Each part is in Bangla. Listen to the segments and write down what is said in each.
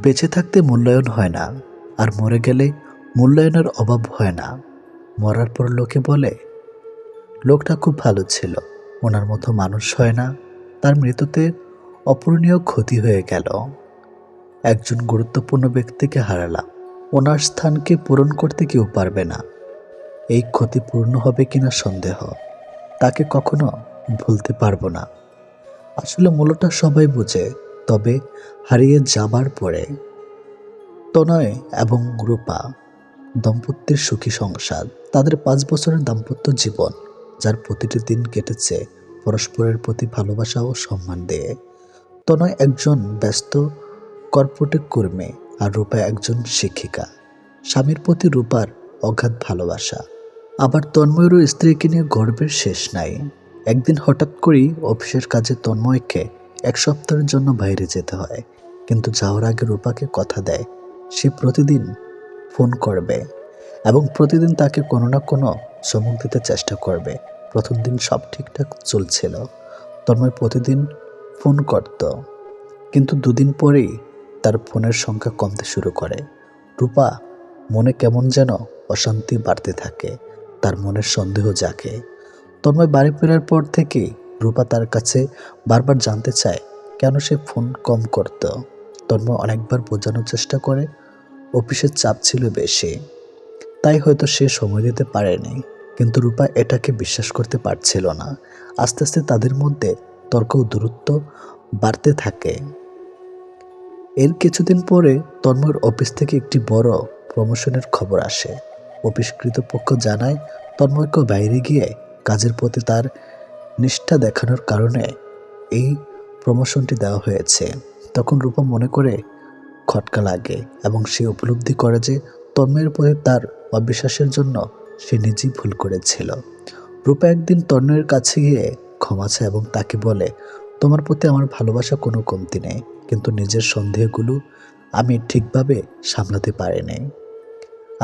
বেঁচে থাকতে মূল্যায়ন হয় না, আর মরে গেলে মূল্যায়নের অভাব হয় না। মরার পর লোকে বলে, লোকটা খুব ভালো ছিল, ওনার মতো মানুষ হয় না। তার মৃত্যুতে অপূরণীয় ক্ষতি হয়ে গেল। একজন গুরুত্বপূর্ণ ব্যক্তিকে হারালাম, ওনার স্থানকে পূরণ করতে কেউ পারবে না। এই ক্ষতি পূর্ণ হবে কিনা সন্দেহ। তাকে কখনো ভুলতে পারবো না। আসলে মূলটা সবাই বুঝে, তবে হারিয়ে যাবার পরে। তনয় এবং রূপা দম্পতির সুখী সংসার, তাদের 5 বছরের দাম্পত্য জীবন, যার প্রতিটি দিন কেটেছে পরস্পরের প্রতি ভালোবাসা ও সম্মান দিয়ে। তনয় একজন ব্যস্ত কর্পোরেট কর্মী, আর রূপা একজন শিক্ষিকা। স্বামীর প্রতি রূপার অগাধ ভালোবাসা, আবার তন্ময়েরও স্ত্রীকে নিয়ে গর্বের শেষ নাই। একদিন হঠাৎ করেই অফিসের কাজে তন্ময়কে 1 সপ্তাহের জন্য বাইরে যেতে হয়, কিন্তু যাওয়ার আগে রূপাকে কথা দেয় সে প্রতিদিন ফোন করবে এবং প্রতিদিন তাকে কোনো না কোনো চমক দিতে চেষ্টা করবে। প্রথম দিন সব ঠিকঠাক চলছিল, তন্ময় প্রতিদিন ফোন করত, কিন্তু 2 দিন পরেই তার ফোনের সংখ্যা কমতে শুরু করে। রূপা মনে কেমন যেন অশান্তি বাড়তে থাকে, তার মনের সন্দেহ জাগে। তন্ময় বাড়ি ফেরার পর থেকেই রূপা তার কাছে বারবার জানতে চায় কেন সে ফোন কম করত। তন্ময় অনেকবার বোঝানোর চেষ্টা করে অফিসের চাপ ছিল বেশি, তাই হয়তো সে সময় দিতে পারেনি। কিন্তু রূপা এটাকে বিশ্বাস করতে পারছিল না। আস্তে আস্তে তাদের মধ্যে তর্ক ও দূরত্ব বাড়তে থাকে। এর কিছুদিন পরে তন্ময়ের অফিস থেকে একটি বড় প্রমোশনের খবর আসে। অফিস কর্তৃপক্ষ জানায় তন্ময়কে বাইরে গিয়ে কাজের প্রতি তার নিষ্ঠা দেখানোর কারণে এই প্রমোশনটি দেওয়া হয়েছে। তখন রূপা মনে করে খটকা লাগে এবং সে উপলব্ধি করে যে তন্ময়ের প্রতি তার অবিশ্বাসের জন্য সে নিজেই ভুল করেছিল। রূপা একদিন তন্ময়ের কাছে গিয়ে ক্ষমা চায় এবং তাকে বলে, তোমার প্রতি আমার ভালোবাসা কোনো কমতি নেই, কিন্তু নিজের সন্দেহগুলো আমি ঠিকভাবে সামলাতে পারিনি।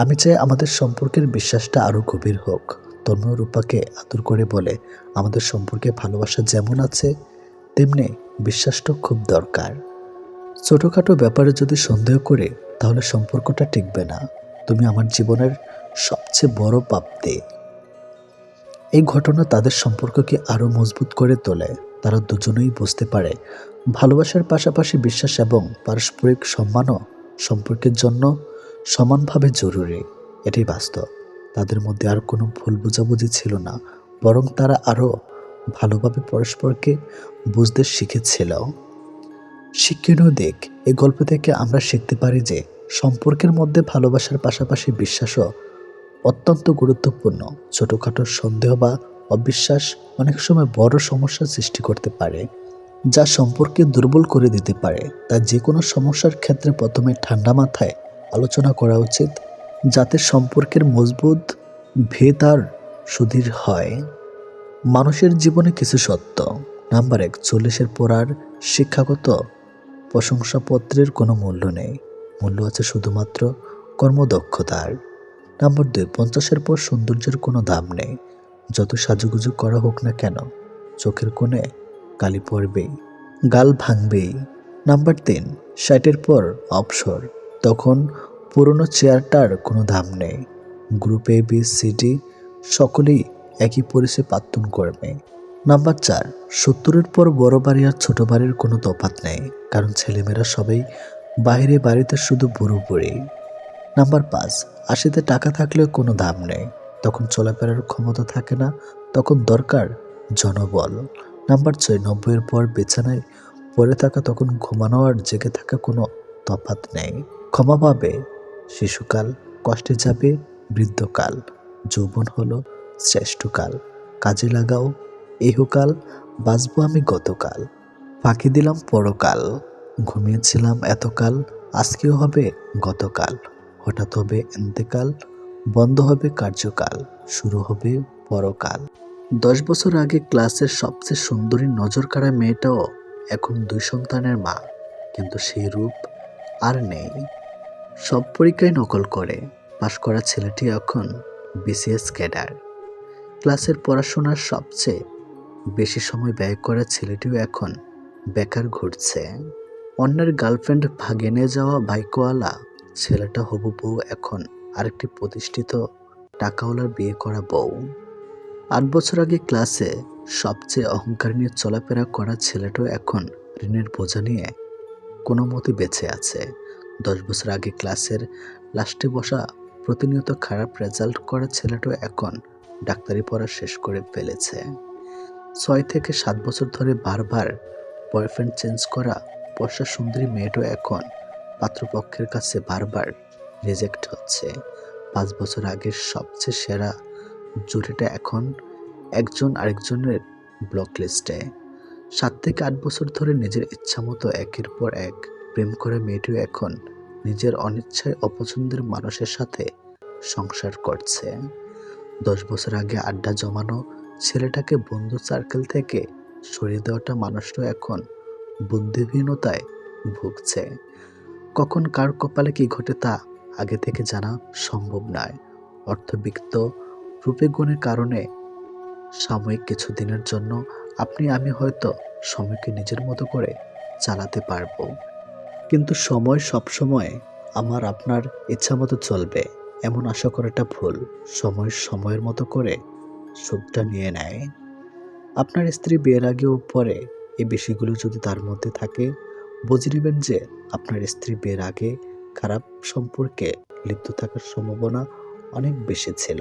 আমি চাই আমাদের সম্পর্কের বিশ্বাসটা আরও গভীর হোক। তন্ময় রূপাকে আদর করে বলে, আমাদের সম্পর্কে ভালোবাসা যেমন আছে তেমনি বিশ্বাসটা খুব দরকার। ছোটখাটো ব্যাপারে যদি সন্দেহ করে তাহলে সম্পর্কটা টিকবে না। তুমি আমার জীবনের সবচেয়ে বড় প্রাপ্তি। এই ঘটনা তাদের সম্পর্ককে আরও মজবুত করে তোলে। তারা দুজনেই বুঝতে পারে ভালোবাসার পাশাপাশি বিশ্বাস এবং পারস্পরিক সম্মানও সম্পর্কের জন্য সমানভাবে জরুরি। এটাই বাস্তব। তাদের মধ্যে আর কোনো ভুল বোঝাবুঝি ছিল না, বরং তারা আরও ভালোভাবে পরস্পরকে বুঝতে শিখেছিল। শিক্ষণীয় দিক, এই গল্প থেকে আমরা শিখতে পারি যে সম্পর্কের মধ্যে ভালোবাসার পাশাপাশি বিশ্বাসও অত্যন্ত গুরুত্বপূর্ণ। ছোটখাটো সন্দেহ বা অবিশ্বাস অনেক সময় বড় সমস্যার সৃষ্টি করতে পারে, যা সম্পর্কে দুর্বল করে দিতে পারে। তাই যে কোনো সমস্যার ক্ষেত্রে প্রথমে ঠান্ডা মাথায় আলোচনা করা উচিত, যাতে সম্পর্কের মজবুত ভেদ আর সুদৃঢ় হয়। মানুষের জীবনে কিছু সত্য। নাম্বার 1, 40-এর পর আর শিক্ষাগত প্রশংসাপত্রের কোনো মূল্য নেই, মূল্য আছে শুধুমাত্র কর্মদক্ষতার। নাম্বার 2, 50-এর পর সৌন্দর্যের কোনো দাম নেই, যত সাজুগুজু করা হোক না কেন চোখের কোণে কালি পড়বেই, গাল ভাঙবেই। নাম্বার 3, 60-এর পর অবসর, তখন পুরনো চেয়ারটার কোনো দাম নেই। Group A B C D সকলেই একই পরিচয় প্রার্থন করবে। নাম্বার 4, 70-এর পর বড় বাড়ি আর ছোট বাড়ির কোনো তফাৎ নেই, কারণ ছেলেমেয়েরা সবাই বাইরে, বাড়িতে শুধু বুড়ো বুড়ি। নাম্বার 5, 80-তে টাকা থাকলেও কোনো দাম নেই, তখন চলাফেরার ক্ষমতা থাকে না, তখন দরকার জনবল। নাম্বার 6, 90-এর পর বিছানায় পড়ে থাকা, তখন ঘুমানো আর জেগে থাকা কোনো তফাৎ নেই। ক্ষমা পাবে শিশুকাল, কষ্টে যাবে বৃদ্ধকাল, যৌবন হলো শ্রেষ্ঠকাল, কাজে লাগাও ইহকাল, বাঁচবো আমি গতকাল, ফাঁকি দিলাম পরকাল, ঘুমিয়েছিলাম এতকাল, আজকেও হবে গতকাল, হঠাৎ হবে এন্তেকাল, বন্ধ হবে কার্যকাল, শুরু হবে পরকাল। 10 বছর আগে ক্লাসের সবচেয়ে সুন্দরী নজর কাড়া মেয়েটাও এখন 2 সন্তানের মা, কিন্তু সেই রূপ আর নেই। সব পরীক্ষায় নকল করে পাশ করা ছেলেটি এখন বিসিএস ক্যাডার। ক্লাসের পড়াশোনার সবচেয়ে বেশি সময় ব্যয় করা ছেলেটিও এখন বেকার ঘুরছে। অন্যের গার্লফ্রেন্ড ভাগে নিয়ে যাওয়া বাইকওয়ালা ছেলেটা হবু বউ এখন আরেকটি প্রতিষ্ঠিত টাকাওয়ালার বিয়ে করা বউ। 8 বছর আগে ক্লাসে সবচেয়ে অহংকার নিয়ে চলাফেরা করা ছেলেটাও এখন ঋণের বোঝা নিয়ে কোনো মতে বেঁচে আছে। 10 বছর আগে ক্লাসের লাস্টে বসা প্রতিনিয়ত খারাপ রেজাল্ট করা ছেলেটাও এখন ডাক্তারি পড়া শেষ করে ফেলেছে। 6 থেকে 7 বছর ধরে বারবার বয়ফ্রেন্ড চেঞ্জ করা বর্ষা সুন্দরী মেয়েটাও এখন পাত্রপক্ষের কাছে বারবার রিজেক্ট হচ্ছে। 5 বছর আগের সবচেয়ে সেরা জুটিটা এখন একজন আরেকজনের ব্লক লিস্টে। 7 থেকে 8 বছর ধরে নিজের ইচ্ছামতো একের পর এক প্রেম করা মেয়েটিও এখন নিজের অনিচ্ছায় অপছন্দের মানুষের সাথে সংসার করছে। 10 বছর আগে আড্ডা জমানো ছেলেটাকে বন্ধু সার্কেল থেকে সরিয়ে দেওয়াটা মানুষটাও এখন বুদ্ধিহীনতায় ভুগছে। কখন কার কপালে কি ঘটে তা আগে থেকে জানা সম্ভব নয়। অর্থবিত্ত রূপে গুণের কারণে সাময়িক কিছু দিনের জন্য আপনি আমি হয়তো সময়কে নিজের মতো করে চালাতে পারবো, কিন্তু সময় সবসময় আমার আপনার ইচ্ছা মতো চলবে এমন আশা করাটা ভুল। সময় সময়ের মতো করে সুখটা নিয়ে নেয়। আপনার স্ত্রী বিয়ের আগে ও পরে এই বিষয়গুলো যদি তার মধ্যে থাকে, বুঝে নেবেন যে আপনার স্ত্রী বিয়ের আগে খারাপ সম্পর্কে লিপ্ত থাকার সম্ভাবনা অনেক বেশি ছিল।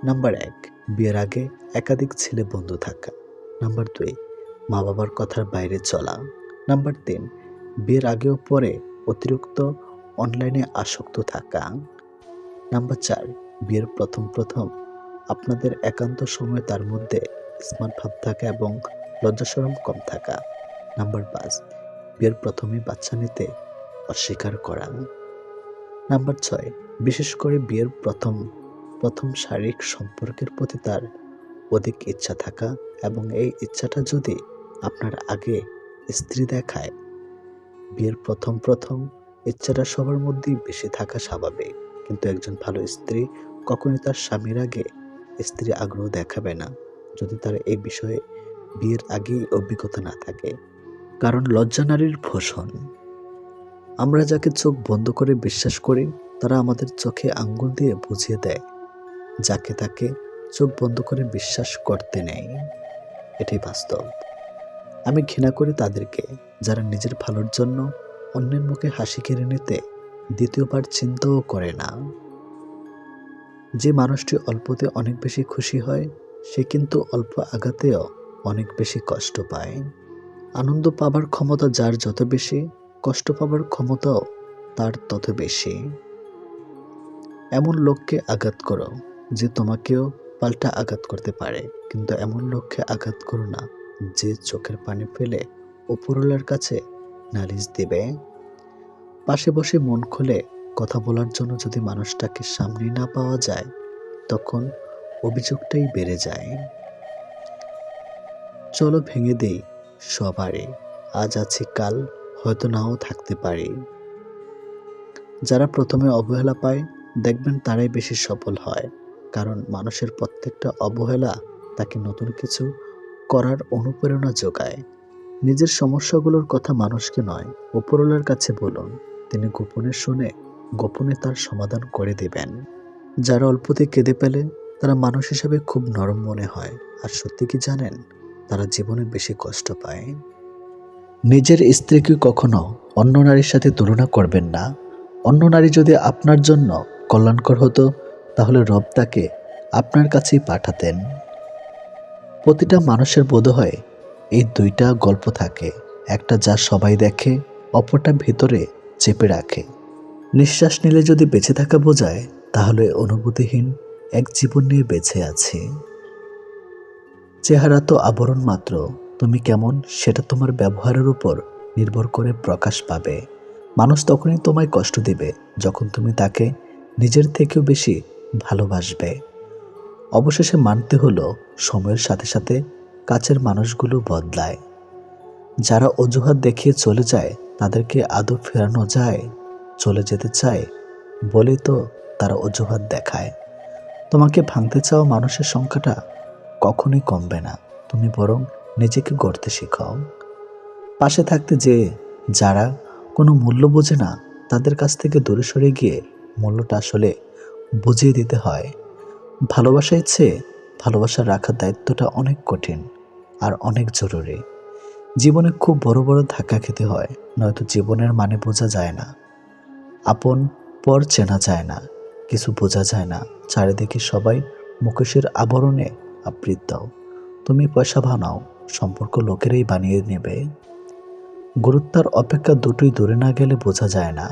নাম্বার 1, বিয়ের আগে একাধিক ছেলে বন্ধু থাকা। নাম্বার 2, মা বাবার কথার বাইরে চলা। নাম্বার 3, বিয়ের আগে ও পরে অতিরিক্ত অনলাইনে আসক্ত থাকা। নাম্বার 4, বিয়ের প্রথম আপনাদের একান্ত সময় তার মধ্যে স্মার্ট ভাব থাকা এবং লজ্জাশরম কম থাকা। নাম্বার 5, বিয়ের প্রথমেই বাচ্চা নিতে অস্বীকার করা। নাম্বার 6, বিশেষ করে বিয়ের প্রথম শারীরিক সম্পর্কের প্রতি তার অধিক ইচ্ছা থাকা এবং এই ইচ্ছাটা যদি আপনার আগে স্ত্রী দেখায়। বিয়ের প্রথম ইচ্ছাটা সবার মধ্যেই বেশি থাকা স্বাভাবিক, কিন্তু একজন ভালো স্ত্রী কখনোই তার স্বামীর আগে স্ত্রী আগ্রহ দেখাবে না যদি তার এই বিষয়ে বিয়ের আগেই অভিজ্ঞতা না থাকে। কারণ লজ্জা নারীর ভূষণ। আমরা যাকে চোখ বন্ধ করে বিশ্বাস করি তারা আমাদের চোখে আঙ্গুল দিয়ে বুঝিয়ে দেয় যাকে তাকে চোখ বন্ধ করে বিশ্বাস করতে নেই। এটাই বাস্তব। আমি ঘৃণা করি তাদেরকে যারা নিজের ভালোর জন্য অন্যের মুখে হাসি কেড়ে নিতে দ্বিতীয়বার চিন্তাও করে না। যে মানুষটি অল্পতে অনেক বেশি খুশি হয় সে কিন্তু অল্প আঘাতেও অনেক বেশি কষ্ট পায়। আনন্দ পাবার ক্ষমতা যার যত বেশি, কষ্ট পাবার ক্ষমতাও তার তত বেশি। এমন লোককে আঘাত করো যে তোমাকেও পাল্টা আঘাত করতে পারে, কিন্তু এমন লোককে আঘাত করো না যে চোখের পানি ফেলে উপরওয়ালার কাছে নালিশ দেবে। পাশে বসে মন খুলে কথা বলার জন্য যদি মানুষটাকে সামনে না পাওয়া যায় তখন অভিযোগটাই বেড়ে যায়। চলো ভেঙে দেই সবারই, আজ আছি কাল হয়তো নাও থাকতে পারি। যারা প্রথমে অবহেলা পায় দেখবেন তারাই বেশি সফল হয়, কারণ মানুষের প্রত্যেকটা অবহেলা তাকে নতুন কিছু করার অনুপ্রেরণা যোগায়। নিজের সমস্যাগুলোর কথা মানুষকে নয় উপরওয়ালার কাছে বলুন, তিনি গোপনে শুনে গোপনে তার সমাধান করে দেবেন। যারা অল্পতে কেঁদে পেলে তারা মানুষ হিসাবে খুব নরম মনে হয়, আর সত্যি কি জানেন, তারা জীবনে বেশি কষ্ট পায়। নিজের স্ত্রীকে কখনো অন্য নারীর সাথে তুলনা করবেন না। অন্য নারী যদি আপনার জন্য কল্যাণকর হতো তাহলে রব তাকে আপনার কাছেই পাঠাতেন। প্রতিটা মানুষের বোধহয় এই দুইটা গল্প থাকে, একটা যা সবাই দেখে, অপরটা ভেতরে চেপে রাখে। নিঃশ্বাস নিলে যদি বেঁচে থাকা বোঝায় তাহলে অনুভূতিহীন এক জীবন নিয়ে বেঁচে আছি। চেহারা তো আবরণ মাত্র, তুমি কেমন সেটা তোমার ব্যবহারের উপর নির্ভর করে প্রকাশ পাবে। মানুষ তখনই তোমায় কষ্ট দিবে যখন তুমি তাকে নিজের থেকেও বেশি ভালোবাসবে। অবশেষে মানতে হলো সময়ের সাথে সাথে কাছের মানুষগুলো বদলায়। যারা অজুহাত দেখিয়ে চলে যায় তাদেরকে আদৌ ফেরানো যায়? চলে যেতে চায় বলে তো তারা অজুহাত দেখায়। তোমাকে ভাঙতে চাওয়া মানুষের সংখ্যাটা কখনোই কমবে না, তুমি বরং নিজেকে গড়তে শেখাও। পাশে থাকতে যেয়ে যারা কোনো মূল্য বোঝে না তাদের কাছ থেকে দূরে সরে গিয়ে মূল্যটা আসলে বুঝিয়ে দিতে হয়। ভালোবাসার চেয়ে ভালোবাসা রাখার দায়িত্বটা অনেক কঠিন আর অনেক জরুরি। জীবনে খুব বড় বড় ধাক্কা খেতে হয়, নয়তো জীবনের মানে বোঝা যায় না। আপন পর চেনা যায় না, কিছু বোঝা যায় না। চারিদিকে সবাই মুখোশের আবরণে আবৃত। তুমি পয়সা বানাও, সম্পর্ক লোকেরাই বানিয়ে নেবে। গুরুত্বের অপেক্ষা দুটোই দূরে না গেলে বোঝা যায় না।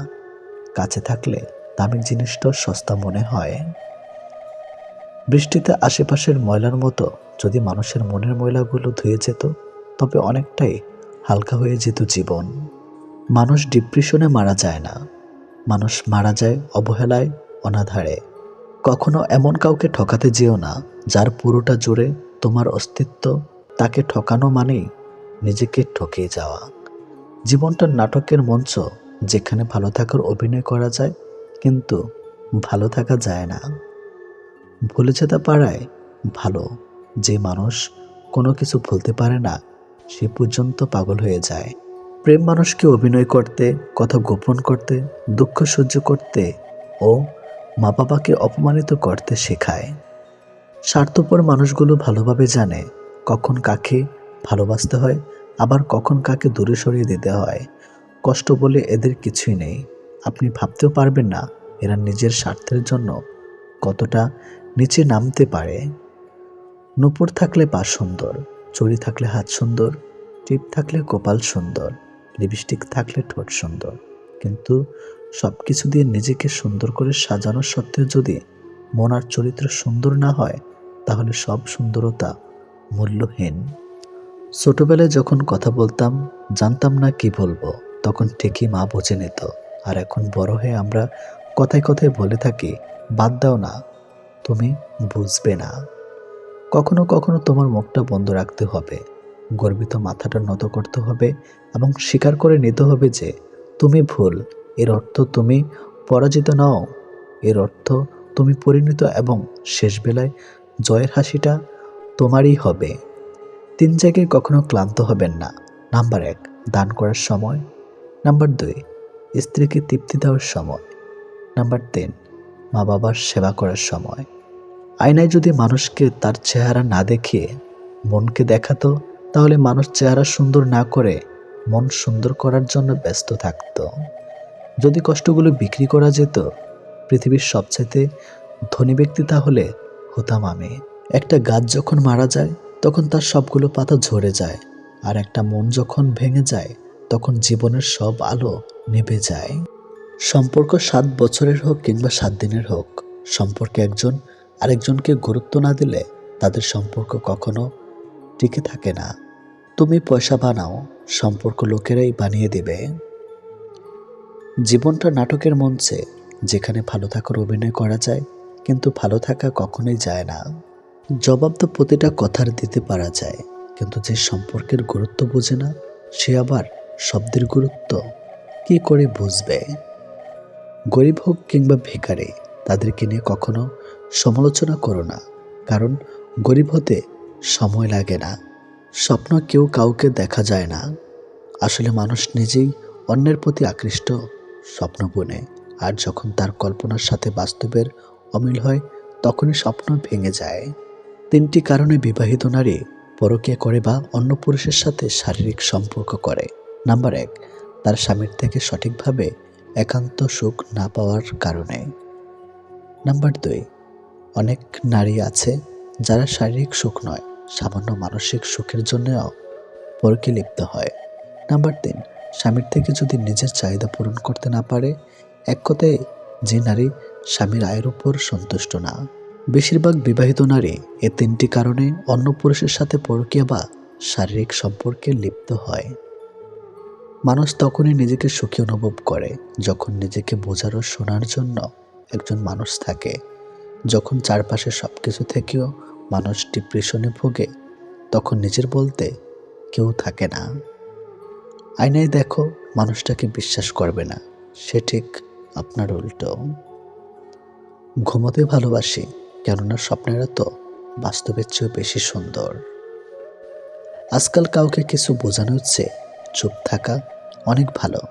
কাছে থাকলে দামি জিনিসটাও সস্তা মনে হয়। বৃষ্টিতে আশেপাশের ময়লার মতো যদি মানুষের মনের ময়লাগুলো ধুয়ে যেত, তবে অনেকটাই হালকা হয়ে যেত জীবন। মানুষ ডিপ্রেশনে মারা যায় না, মানুষ মারা যায় অবহেলায়, অনাধারে। কখনো এমন কাউকে ঠকাতে যেও না যার পুরোটা জুড়ে তোমার অস্তিত্ব। তাকে ঠকানো মানেই নিজেকে ঠকিয়ে যাওয়া। জীবনটা নাটকের মঞ্চ, যেখানে ভালো থাকার অভিনয় করা যায় কিন্তু ভালো থাকা যায় না। ভুলে যেতে পারায় ভালো। যে মানুষ কোনো কিছু ভুলতে পারে না সে পর্যন্ত পাগল হয়ে যায়। প্রেম মানুষকে অভিনয় করতে, কথা গোপন করতে, দুঃখ সহ্য করতে ও মা বাবাকে অপমানিত করতে শেখায়। স্বার্থপর মানুষগুলো ভালোভাবে জানে কখন কাকে ভালোবাসতে হয়, আবার কখন কাকে দূরে সরিয়ে দিতে হয়। কষ্ট বলে এদের কিছুই নেই। আপনি ভাবতেও পারবেন না এরা নিজের স্বার্থের জন্য কতটা নিচে নামতে পারে। নূপুর থাকলে পা সুন্দর, চুড়ি থাকলে হাত সুন্দর, টিপ থাকলে কপাল সুন্দর, লিপস্টিক থাকলে ঠোঁট সুন্দর। কিন্তু সব কিছু দিয়ে নিজেকে সুন্দর করে সাজানো সত্ত্বেও যদি মন আর চরিত্র সুন্দর না হয়, তাহলে সব সুন্দরতা মূল্যহীন। ছোটবেলায় যখন কথা বলতাম জানতাম না কি বলবো, তখন ঠিকই মা বুঝে নিত। আর এখন বড় হয়ে আমরা কথায় কথায় বলে থাকি, বাদ দাও না, তুমি বুঝবে না। কখনো কখনো তোমার মুখটা বন্ধ রাখতে হবে, গর্বিত মাথাটা নত করতে হবে এবং স্বীকার করে নিতে হবে যে তুমি ভুল। এর অর্থ তুমি পরাজিত নও, এর অর্থ তুমি পরিণত, এবং শেষ বেলায় জয়ের হাসিটা তোমারই হবে। 3 জায়গায় কখনো ক্লান্ত হবেন না। নাম্বার 1, দান করার সময়। নাম্বার 2, স্ত্রীকে তৃপ্তি দেওয়ার সময়। নাম্বার 3, মা বাবার সেবা করার সময়। আয়নায় যদি মানুষকে তার চেহারা না দেখিয়ে মনকে দেখাতো, তাহলে মানুষ চেহারা সুন্দর না করে মন সুন্দর করার জন্য ব্যস্ত থাকতো। যদি কষ্টগুলো বিক্রি করা যেত, পৃথিবীর সবচেয়ে ধনী ব্যক্তি তাহলে হতাম আমি। একটা গাছ যখন মারা যায় তখন তার সবগুলো পাতা ঝরে যায়, আর একটা মন যখন ভেঙে যায় তখন জীবনের সব আলো নিভে যায়। সম্পর্ক 7 বছরের হোক কিংবা 7 দিনের হোক, সম্পর্কে একজন আরেকজনকে গুরুত্ব না দিলে তাদের সম্পর্ক কখনো টিকে থাকে না। তুমি পয়সা বানাও, সম্পর্ক লোকেরাই বানিয়ে দেবে। জীবনটা নাটকের মঞ্চে, যেখানে ভালো থাকার অভিনয় করা যায় কিন্তু ভালো থাকা কখনোই যায় না। জবাব তো প্রতিটা কথার দিতে পারা যায়, কিন্তু যে সম্পর্কের গুরুত্ব বোঝে না সে আবার শব্দের গুরুত্ব কি করে বুঝবে? গরিব হোক কিংবা ভিখারি, তাদেরকে নিয়ে কখনো সমালোচনা করো না, কারণ গরিব হতে সময় লাগে না। স্বপ্ন কেউ কাউকে দেখা যায় না। আসলে মানুষ নিজেই অন্যের প্রতি আকৃষ্ট স্বপ্ন বুনে, আর যখন তার কল্পনার সাথে বাস্তবের অমিল হয় তখনই স্বপ্ন ভেঙে যায়। 3টি কারণে বিবাহিত নারী পরকীয়া করে বা অন্য পুরুষের সাথে শারীরিক সম্পর্ক করে। নাম্বার 1, তার স্বামীর থেকে সঠিকভাবে একান্ত সুখ না পাওয়ার কারণে। নাম্বার 2, অনেক নারী আছে যারা শারীরিক সুখ নয়, সামান্য মানসিক সুখের জন্যও পরকীয়ায় লিপ্ত হয়। নাম্বার 3, স্বামীর থেকে যদি নিজের চাহিদা পূরণ করতে না পারে। এক কথায়, যে নারী স্বামীর আয়ের উপর সন্তুষ্ট না। বেশিরভাগ বিবাহিত নারী এই 3টি কারণে অন্য পুরুষের সাথে পরকীয়া বা শারীরিক সম্পর্কে লিপ্ত হয়। মানুষ তখনই নিজেকে সুখী অনুভব করে যখন নিজেকে বোঝার ও শোনার জন্য একজন মানুষ থাকে। যখন চারপাশে সবকিছু থেকেও মানুষ ডিপ্রেশনে ভোগে, তখন নিজের বলতে কেউ থাকে না। আয়নায় দেখো, মানুষটাকে বিশ্বাস করবে না, সে ঠিক আপনার উল্টো। ঘুমোতে ভালোবাসি, কেননা স্বপ্নেরা তো বাস্তবের চেয়েও বেশি সুন্দর। আজকাল কাউকে কিছু বোঝানো হচ্ছে চুপ থাকা অনেক ভালো।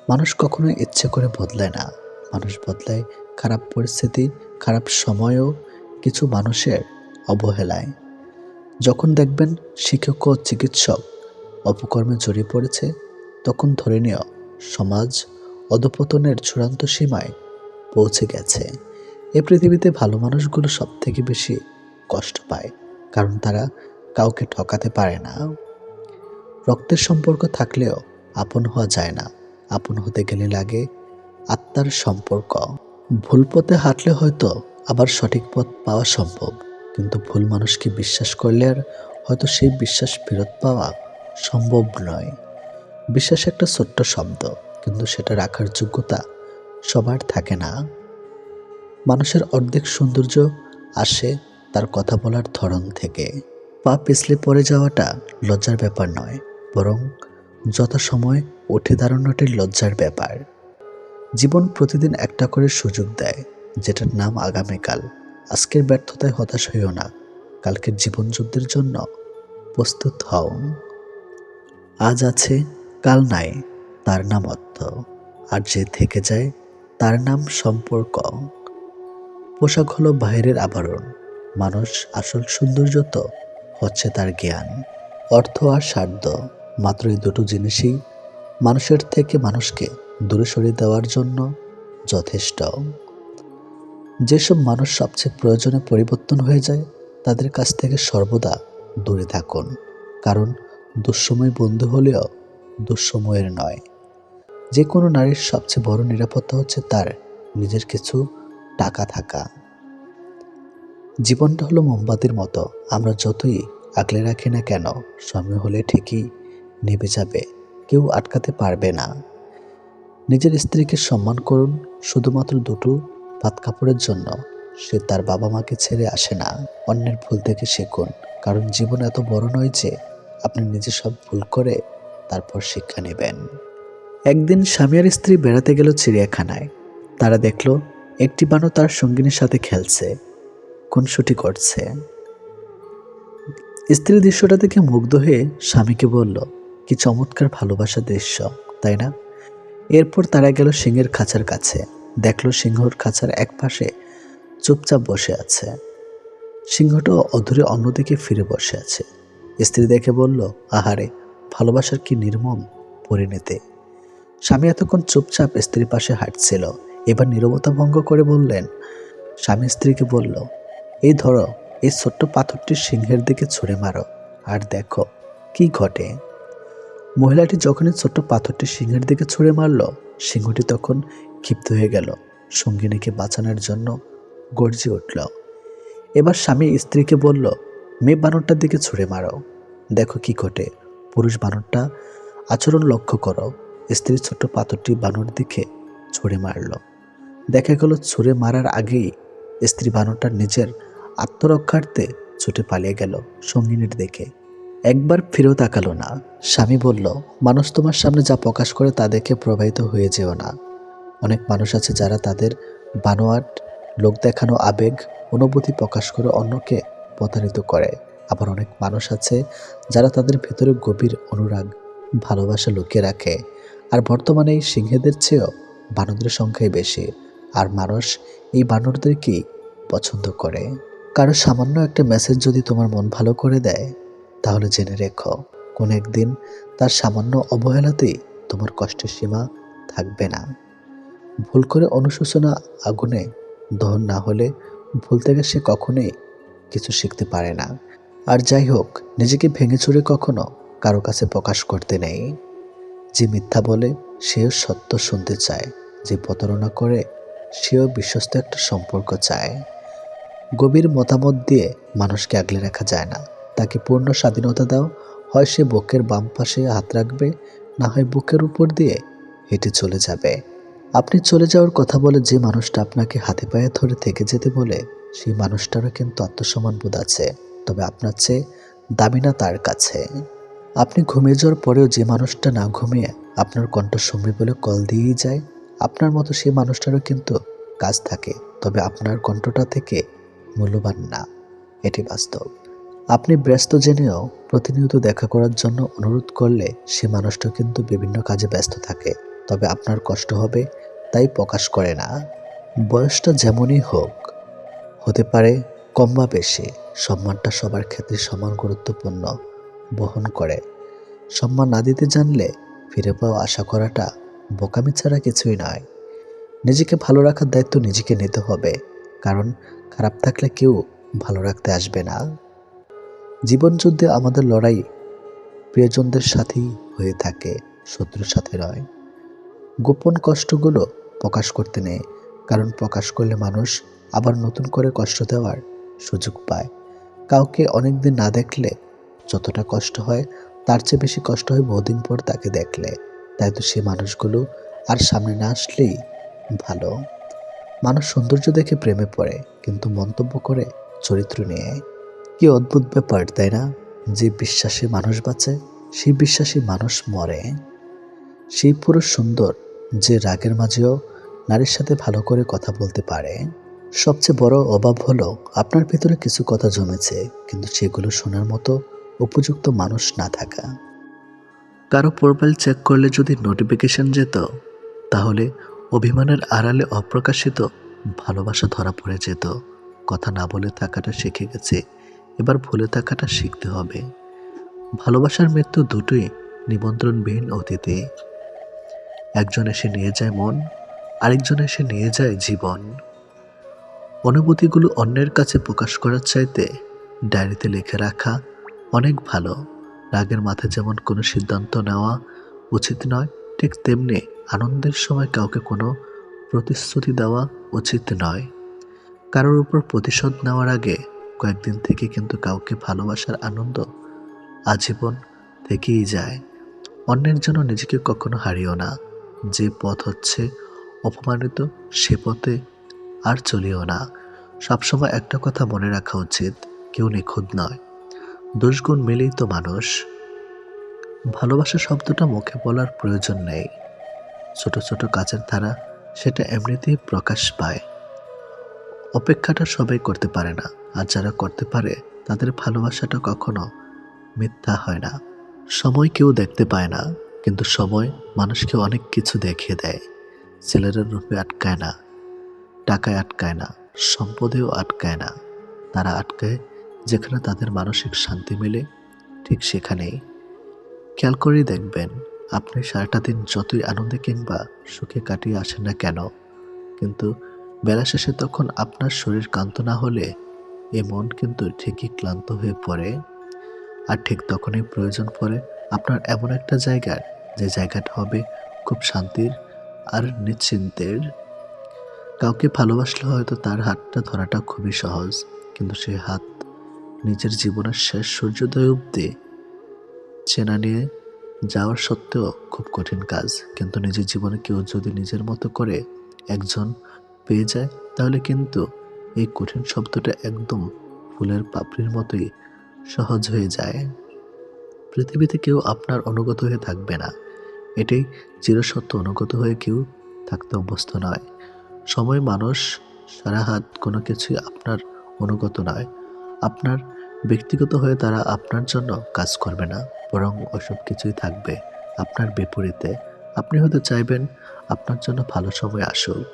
মানুষ কখনোই ইচ্ছে করে বদলায় না। মানুষ বদলায় খারাপ পরিস্থিতি, খারাপ সময়েও কিছু মানুষের অবহেলায়। যখন দেখবেন শিক্ষক ও চিকিৎসক অপকর্মে জড়িয়ে পড়েছে, তখন ধরে নিও সমাজ অধঃপতনের চূড়ান্ত সীমায় পৌঁছে গেছে। এই পৃথিবীতে ভালো মানুষগুলো সব থেকে বেশি কষ্ট পায়, কারণ তারা কাউকে ঠকাতে পারে না। রক্তের সম্পর্ক থাকলেও আপন হওয়া যায় না। আপন হতে গেলে লাগে আত্মার সম্পর্ক। ভুল পথে হাঁটলে হয়তো আবার সঠিক পথ পাওয়া সম্ভব, কিন্তু ভুল মানুষকে বিশ্বাস করলে আর হয়তো সেই বিশ্বাস ফেরত পাওয়া সম্ভব নয়। বিশ্বাস একটা ছোট্ট শব্দ, কিন্তু সেটা রাখার যোগ্যতা সবার থাকে না। মানুষের অর্ধেক সৌন্দর্য আসে তার কথা বলার ধরন থেকে। পা পিছলে পড়ে যাওয়াটা লজ্জার ব্যাপার নয়, বরং যথাসময় উঠে দাঁড়ানোটাই লজ্জার ব্যাপার। জীবন প্রতিদিন একটা করে সুযোগ দেয়, যেটার নাম আগামীকাল। আজকের ব্যর্থতায় হতাশ হইও না, কালকের জীবন যুদ্ধের জন্য প্রস্তুত হও। আজ আছে কাল নাই, তার নাম অর্থ। আর যে থেকে যায় তার নাম সম্পর্ক। পোশাক হলো বাইরের আবরণ, মানুষ আসল সৌন্দর্য তো হচ্ছে তার জ্ঞান। অর্থ আর স্বার্থ, মাত্র এই দুটো জিনিসই মানুষের থেকে মানুষকে দূরে সরিয়ে দেওয়ার জন্য যথেষ্ট। যেসব মানুষ সবচেয়ে প্রয়োজনে পরিবর্তন হয়ে যায়, তাদের কাছ থেকে সর্বদা দূরে থাকুন, কারণ দুঃসময় বন্ধু হলেও দুঃসময়ের নয়। যে কোনো নারীর সবচেয়ে বড় নিরাপত্তা হচ্ছে তার নিজের কিছু টাকা থাকা। জীবনটা হলো মোমবাতির মতো, আমরা যতই আগলে রাখি না কেন, সময় হলে ঠিকই নেভে যাবে, কেউ আটকাতে পারবে না। নিজের স্ত্রীকে সম্মান করুন, শুধুমাত্র দুটো ভাত কাপড়ের জন্য। সে তার বাবা মাকে ছেড়ে আসে না। অন্যের ভুল থেকে শিখুন, কারণ জীবন এত বড় নয় যে আপনি নিজে সব ভুল করে তারপর শিক্ষা নেবেন। একদিন স্বামী আর স্ত্রী বেড়াতে গেল চিড়িয়াখানায়। তারা দেখলো একটি বানর তার সঙ্গিনীর সাথে খেলছে, খুনসুটি করছে। স্ত্রী দৃশ্যটা দেখে মুগ্ধ হয়ে স্বামীকে বলল, কি চমৎকার ভালোবাসার দৃশ্য, তাই না? এরপর তারা গেল সিংহের খাঁচার কাছে। দেখলো সিংহর খাঁচার এক পাশে চুপচাপ বসে আছে। সিংহটা অধীরে অন্যদিকে ফিরে বসে আছে। স্ত্রী দেখে বলল, আহারে, ভালোবাসার কি নির্মম পরিণতি। স্বামী এতক্ষণ চুপচাপ স্ত্রীর পাশে হাঁটছিল, এবার নীরবতা ভঙ্গ করে বললেন। স্বামী স্ত্রীকে বলল, এই ধরো, এই ছোট্ট পাথরটি সিংহের দিকে ছুঁড়ে মারো, আর দেখো কি ঘটে। মহিলাটি যখনই ছোট্ট পাথরটি সিংহের দিকে ছুঁড়ে মারল, সিংহটি তখন ক্ষিপ্ত হয়ে গেল, সঙ্গিনীকে বাঁচানোর জন্য গর্জে উঠল। এবার স্বামী স্ত্রীকে বলল, মেয়ে বানরটার দিকে ছুঁড়ে মারো, দেখো কি ঘটে। পুরুষ বানরটা আচরণ লক্ষ্য করো। স্ত্রী ছোট্ট পাথরটি বানর দিকে ছুঁড়ে মারল। দেখা গেল ছুঁড়ে মারার আগেই স্ত্রী বানরটার নিজের আত্মরক্ষার্থে ছুটে পালিয়ে গেল সঙ্গিনীর দিকে। একবার ফিরেও তাকালো না। স্বামী বলল, মানুষ তোমার সামনে যা প্রকাশ করে তা দেখে প্রভাবিত হয়ে যেও না। অনেক মানুষ আছে যারা তাদের বানোয়াট লোক দেখানো আবেগ অনুভূতি প্রকাশ করে অন্যকে প্রতারিত করে। আবার অনেক মানুষ আছে যারা তাদের ভেতরে গভীর অনুরাগ ভালোবাসা লুকিয়ে রাখে। আর বর্তমানে এই সিংহেদের চেয়েও বানরদের সংখ্যাই বেশি। আর মানুষ এই বানরদেরকেই পছন্দ করে। কারো সামান্য একটা মেসেজ যদি তোমার মন ভালো করে দেয়, তাহলে জেনে রেখো, কোন একদিন তার সামান্য অবহেলাতেই তোমার কষ্টের সীমা থাকবে না। ভুল করে অনুশোচনা আগুনে দহন না হলে ভুল থেকে সে কখনোই কিছু শিখতে পারে না। আর যাই হোক, নিজেকে ভেঙে চুরে কখনো কারো কাছে প্রকাশ করতে নেই। যে মিথ্যা বলে সেও সত্য শুনতে চায়, যে প্রতারণা করে সেও বিশ্বস্ত একটা সম্পর্ক চায়। গভীর মতামত দিয়ে মানুষকে আগলে রাখা যায় না। তাকে পূর্ণ স্বাধীনতা দাও, হয় সে বুকের বাম পাশে হাত রাখবে, না হয় বুকের উপর দিয়ে হেঁটে চলে যাবে। আপনি চলে যাওয়ার কথা বলে যে মানুষটা আপনাকে হাতে পায়ে ধরে থেকে যেতে বলে, সেই মানুষটারও কিন্তু আত্মসম্মান বোধ আছে, তবে আপনার চেয়ে দামি না তার কাছে। আপনি ঘুমিয়ে যাওয়ার পরেও যে মানুষটা না ঘুমিয়ে আপনার কণ্ঠ শুনবে বলে কল দিয়েই যায়, আপনার মতো সেই মানুষটারও কিন্তু কাজ থাকে, তবে আপনার কণ্ঠটা থেকে মূল্যবান না, এটি বাস্তব। আপনি ব্যস্ত জেনেও প্রতিনিয়ত দেখা করার জন্য অনুরোধ করলে সে মানুষটা কিন্তু বিভিন্ন কাজে ব্যস্ত থাকে, তবে আপনার কষ্ট হবে তাই প্রকাশ করে না। বয়সটা যেমনই হোক, হতে পারে কম বা বেশি, সম্মানটা সবার ক্ষেত্রে সমান গুরুত্বপূর্ণ বহন করে। সম্মান না দিতে জানলে ফিরে পাওয়া আশা করাটা বোকামি ছাড়া কিছুই নয়। নিজেকে ভালো রাখার দায়িত্ব নিজেকে নিতে হবে, কারণ খারাপ থাকলে কেউ ভালো রাখতে আসবে না। জীবনযুদ্ধে আমাদের লড়াই প্রিয়জনদের সাথেই হয়ে থাকে, শত্রুর সাথে নয়। গোপন কষ্টগুলো প্রকাশ করতে নেই, কারণ প্রকাশ করলে মানুষ আবার নতুন করে কষ্ট দেওয়ার সুযোগ পায়। কাউকে অনেকদিন না দেখলে যতটা কষ্ট হয়, তার চেয়ে বেশি কষ্ট হয় বহুদিন পর তাকে দেখলে। তাই তো সেই মানুষগুলো আর সামনে না আসলেই ভালো। মানুষ সৌন্দর্য দেখে প্রেমে পড়ে, কিন্তু মন্তব্য করে চরিত্র নিয়ে। কি অদ্ভুত ব্যাপার, তাই না? যে বিশ্বাসী মানুষ বাঁচে, সেই বিশ্বাসী মানুষ মরে। সেই পুরুষ সুন্দর যে রাগের মাঝেও নারীর সাথে ভালো করে কথা বলতে পারে। সবচেয়ে বড় অভাব হলো আপনার ভেতরে কিছু কথা জমেছে, কিন্তু সেগুলো শোনার মতো উপযুক্ত মানুষ না থাকা। কারো প্রোফাইল চেক করলে যদি নোটিফিকেশন যেত, তাহলে অভিমানের আড়ালে অপ্রকাশিত ভালোবাসা ধরা পড়ে যেত। কথা না বলে থাকাটা শিখে গেছে, এবার ভুলে থাকাটা শিখতে হবে। ভালোবাসার মৃত্যু দুটোই নিমন্ত্রণবিহীন অতিথি। একজন এসে নিয়ে যায় মন, আরেকজন এসে নিয়ে যায় জীবন। অনুভূতিগুলো অন্যের কাছে প্রকাশ করার চাইতে ডায়েরিতে লিখে রাখা অনেক ভালো। রাগের মাথায় যেমন কোনো সিদ্ধান্ত নেওয়া উচিত নয়, ঠিক তেমনি আনন্দের সময় কাউকে কোনো প্রতিশ্রুতি দেওয়া উচিত নয়। কারোর উপর প্রতিশোধ নেওয়ার আগে কয়েকদিন থেকে কিন্তু কাউকে ভালোবাসার আনন্দ আজীবন থেকেই যায়। অন্যের জন্য নিজেকে কখনো হারিও না। যে পথ হচ্ছে অপমানিত, সে পথে আর চলিও না। সবসময় একটা কথা মনে রাখা উচিত, কেউ নিখুঁত নয়, দোষগুণ মিলেই তো মানুষ। ভালোবাসা শব্দটা মুখে বলার প্রয়োজন নেই। ছোট ছোট কাজের ধারা সেটা এমনিতেই প্রকাশ পায়। অপেক্ষাটা সবাই করতে পারে না, আর যারা করতে পারে তাদের ভালোবাসাটা কখনো মিথ্যা হয় না। সময় কেউ দেখতে পায় না, কিন্তু সময় মানুষকে অনেক কিছু দেখিয়ে দেয়। ছেলেরা রূপে আটকায় না, টাকায় আটকায় না, সম্পদেও আটকায় না। তারা আটকায় যেখানে তাদের মানসিক শান্তি মেলে, ঠিক সেখানেই। খেয়াল করেই দেখবেন, আপনি সারাটা দিন যতই আনন্দে কিংবা সুখে কাটিয়ে আসেন না কেন, কিন্তু বেলা শেষে তখন আপনার শরীর ক্লান্ত না হলে এ মন কিন্তু ঠিকই ক্লান্ত হয়ে পড়ে। আর ঠিক তখনই প্রয়োজন পড়ে আপনার এমন একটা জায়গার, যে জায়গাটা হবে খুব শান্তির আর নিশ্চিন্তের। কাউকে ভালোবাসলে হয়তো তার হাতটা ধরাটা খুবই সহজ, কিন্তু সেই হাত নিজের জীবনের শেষ সূর্যোদয় অবধি চেনা নিয়ে যাওয়ার সত্ত্বেও খুব কঠিন কাজ। কিন্তু নিজের জীবনে কেউ যদি নিজের মতো করে একজন পেয়ে যায়, তাহলে কিন্তু এই কঠিন শব্দটা একদম ফুলের পাপড়ির মতোই সহজ হয়ে যায়। পৃথিবীতে কেউ আপনার অনুগত হয়ে থাকবে না, এটাই চিরসত্য। অনুগত হয়ে কেউ থাকতে অভ্যস্ত নয়। সময় মানুষ সারা হাত কোনো কিছুই আপনার অনুগত নয়। আপনার ব্যক্তিগত হয়ে তারা আপনার জন্য কাজ করবে না, বরং ওসব কিছুই থাকবে আপনার বিপরীতে। আপনি হয়তো চাইবেন আপনার জন্য ভালো সময় আসুক,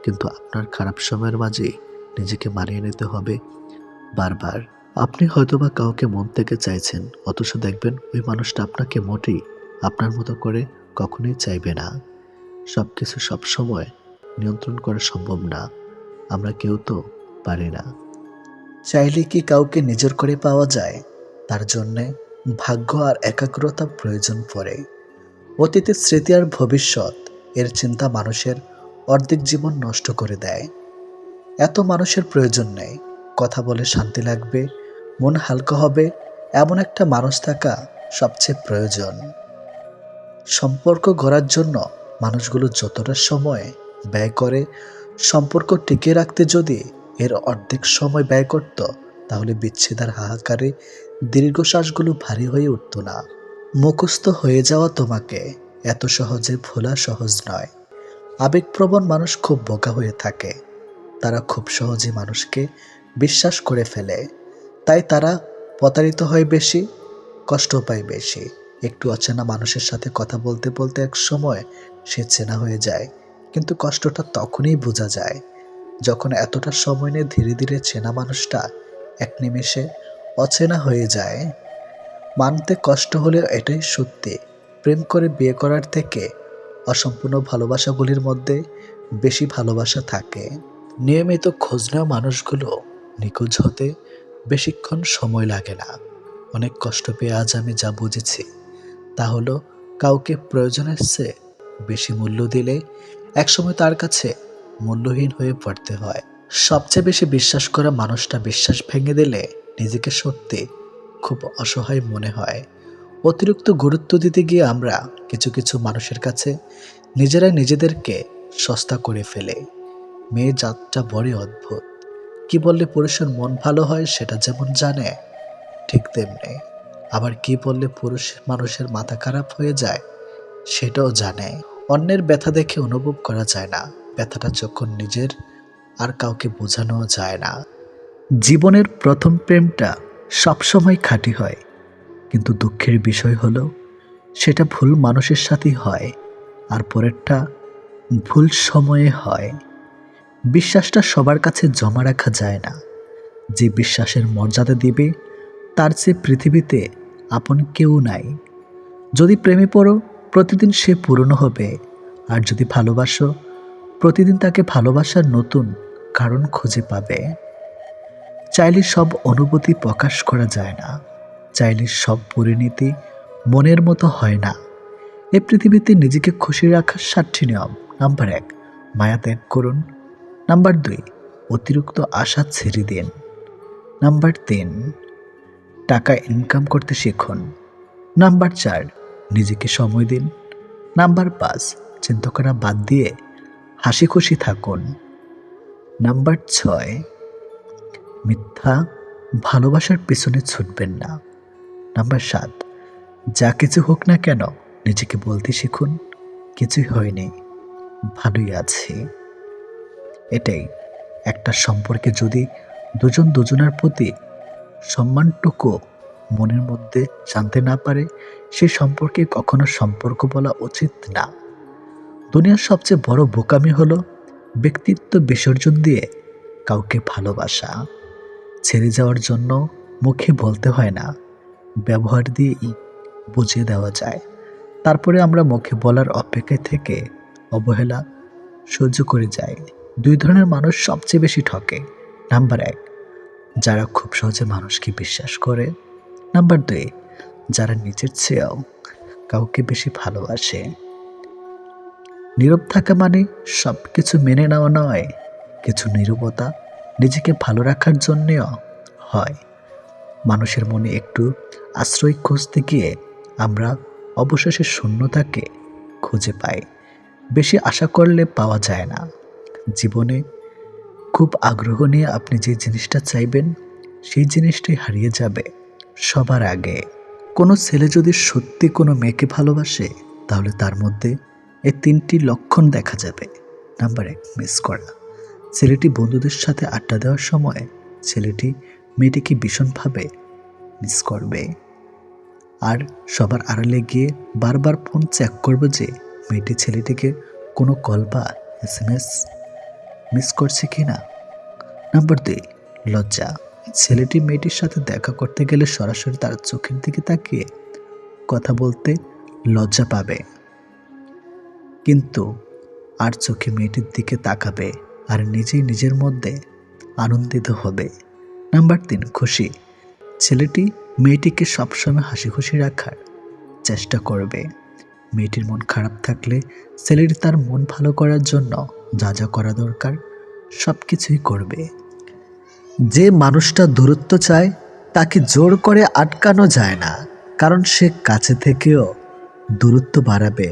কিন্তু আপনার খারাপ সময়ের মাঝে নিজেকে মানিয়ে নিতে হবে বারবার। আপনি হয়তোবা কাউকে মন থেকে চাইছেন, অথচ দেখবেন ওই মানুষটা আপনাকে মোটেই আপনার মতো করে কখনোই চাইবে না। সবকিছু সবসময় নিয়ন্ত্রণ করা সম্ভব না, আমরা কেউ তো পারি না। চাইলে কি কাউকে নিজের করে পাওয়া যায়? তার জন্যে ভাগ্য আর একাগ্রতা প্রয়োজন পড়ে। অতীতের স্মৃতি আর ভবিষ্যৎ এর চিন্তা মানুষের অর্ধেক জীবন নষ্ট করে দেয়। এত মানুষের প্রয়োজন নেই। কথা বলে শান্তি লাগবে, মন হালকা হবে, এমন একটা মানুষ থাকা সবচেয়ে প্রয়োজন। সম্পর্ক গড়ার জন্য মানুষগুলো যতটা সময় ব্যয় করে, সম্পর্ক টিকিয়ে রাখতে যদি এর অর্ধেক সময় ব্যয় করত, তাহলে বিচ্ছেদের হাহাকারে দীর্ঘশ্বাসগুলো ভারী হয়ে উঠত না। মুখস্থ হয়ে যাওয়া তোমাকে এত সহজে ভোলা সহজ নয়। আবেগপ্রবণ মানুষ খুব বোকা হয়ে থাকে। তারা খুব সহজে মানুষকে বিশ্বাস করে ফেলে, তাই তারা প্রতারিত হয় বেশি, কষ্ট পায় বেশি। একটু অচেনা মানুষের সাথে কথা বলতে বলতে এক সময় সে চেনা হয়ে যায়, কিন্তু কষ্টটা তখনই বোঝা যায় যখন এতটা সময় নিয়ে ধীরে ধীরে চেনা মানুষটা এক নিমেষে অচেনা হয়ে যায়। মানতে কষ্ট হলেও এটাই সত্যি, প্রেম করে বিয়ে করার থেকে অসম্পূর্ণ ভালোবাসাগুলির মধ্যে বেশি ভালোবাসা থাকে। নিয়মিত খোঁজ নেওয়া মানুষগুলো নিখোঁজ হতে বেশিক্ষণ সময় লাগে না। অনেক কষ্ট পেয়ে আজ আমি যা বুঝেছি তা হলো, কাউকে প্রয়োজনের চেয়ে বেশি মূল্য দিলে একসময় তার কাছে মূল্যহীন হয়ে পড়তে হয়। সবচেয়ে বেশি বিশ্বাস করা মানুষটা বিশ্বাস ভেঙে দিলে নিজেকে সত্যি খুব অসহায় মনে হয়। অতিরিক্ত গুরুত্ব দিতে গিয়ে আমরা কিছু কিছু মানুষের কাছে নিজেরাই নিজেদেরকে সস্তা করে ফেলে। মেয়ে জাতটা বড়ই অদ্ভুত। কি বললে পুরুষের মন ভালো হয় সেটা যেমন জানে, ঠিক তেমনি আবার কি বললে পুরুষ মানুষের মাথা খারাপ হয়ে যায় সেটাও জানে। অন্যের ব্যথা দেখে অনুভব করা যায় না, ব্যথাটা যখন নিজের আর কাউকে বোঝানো যায় না। জীবনের প্রথম প্রেমটা সবসময় খাঁটি হয়, কিন্তু দুঃখের বিষয় হলো সেটা ভুল মানুষের সাথেই হয়, আর পরেরটা ভুল সময়ে হয়। বিশ্বাসটা সবার কাছে জমা রাখা যায় না। যে বিশ্বাসের মর্যাদা দিবে তার চেয়ে পৃথিবীতে আপন কেউ নাই। যদি প্রেমে পড়ো প্রতিদিন সে পুরনো হবে, আর যদি ভালোবাসো প্রতিদিন তাকে ভালোবাসার নতুন কারণ খুঁজে পাবে। চাইলে সব অনুভূতি প্রকাশ করা যায় না, চাইলে সব পরিণতি মনের মতো হয় না। এ পৃথিবীতে নিজেকে খুশি রাখার 7টি নিয়ম। নাম্বার 1, মায়া ত্যাগ করুন। নাম্বার 2, অতিরিক্ত আশা ছেড়ে দিন। নাম্বার 3, টাকা ইনকাম করতে শিখুন। নাম্বার 4, নিজেকে সময় দিন। নাম্বার 5, চিন্তা করা বাদ দিয়ে হাসি খুশি থাকুন। নাম্বার 6, মিথ্যা ভালোবাসার পেছনে ছুটবেন না। নাম্বার 7, যা কিছু হোক না কেন নিজেকে বলতে শিখুন, কিছুই হয়নি, ভালোই আছি। এটাই একটা সম্পর্কে যদি দুজন দুজনের প্রতি সম্মানটুকু মনের মধ্যে জানতে না পারে, সে সম্পর্কে কখনো সম্পর্ক বলা উচিত না। দুনিয়ার সবচেয়ে বড় বোকামি হলো ব্যক্তিত্ব বিসর্জন দিয়ে কাউকে ভালোবাসা। ছেড়ে যাওয়ার জন্য মুখে বলতে হয় না, ব্যবহার দিয়েই বুঝিয়ে দেওয়া যায়। তারপরে আমরা মুখে বলার অপেক্ষায় থেকে অবহেলা সহ্য করে যাই। 2 ধরনের মানুষ সবচেয়ে বেশি ঠকে। নাম্বার 1, যারা খুব সহজে মানুষকে বিশ্বাস করে। নাম্বার 2, যারা নিজের চেয়েও কাউকে বেশি ভালোবাসে। নীরব থাকা মানে সব কিছু মেনে নেওয়া নয়, কিছু নীরবতা নিজেকে ভালো রাখার জন্যেও হয়। মানুষের মনে একটু আশ্রয় খুঁজতে গিয়ে আমরা অবশেষে শূন্যতাকে খুঁজে পাই। বেশি আশা করলে পাওয়া যায় না। জীবনে খুব আগ্রহ নিয়ে আপনি যে জিনিসটা চাইবেন সেই জিনিসটাই হারিয়ে যাবে সবার আগে। কোনো ছেলে যদি সত্যি কোনো মেয়েকে ভালোবাসে তাহলে তার মধ্যে এই 3টি লক্ষণ দেখা যাবে। নাম্বার 1, মিস করা। ছেলেটি বন্ধুদের সাথে আড্ডা দেওয়ার সময় ছেলেটি মেয়েটিকে ভীষণভাবে মিস করবে, আর সবার আড়ালে গিয়ে বারবার ফোন চেক করবে যে মেয়েটি ছেলেটিকে কোনো কল বা SMS মিস করছে কিনা। নাম্বার 2, লজ্জা। ছেলেটি মেয়েটির সাথে দেখা করতে গেলে সরাসরি তার চোখের দিকে তাকিয়ে কথা বলতে লজ্জা পাবে, কিন্তু আর চোখে মেয়েটির দিকে তাকাবে আর নিজেই নিজের মধ্যে আনন্দিত হবে। নাম্বার 3, খুশি। ছেলেটি মেয়েটিকে সবসময় হাসি খুশি রাখার চেষ্টা করবে। মেয়েটির মন খারাপ থাকলে ছেলেটি তার মন ভালো করার জন্য যা যা করা দরকার সব কিছুই করবে। যে মানুষটা দূরত্ব চায় তাকে জোর করে আটকানো যায় না, কারণ সে কাছে থেকেও দূরত্ব বাড়াবে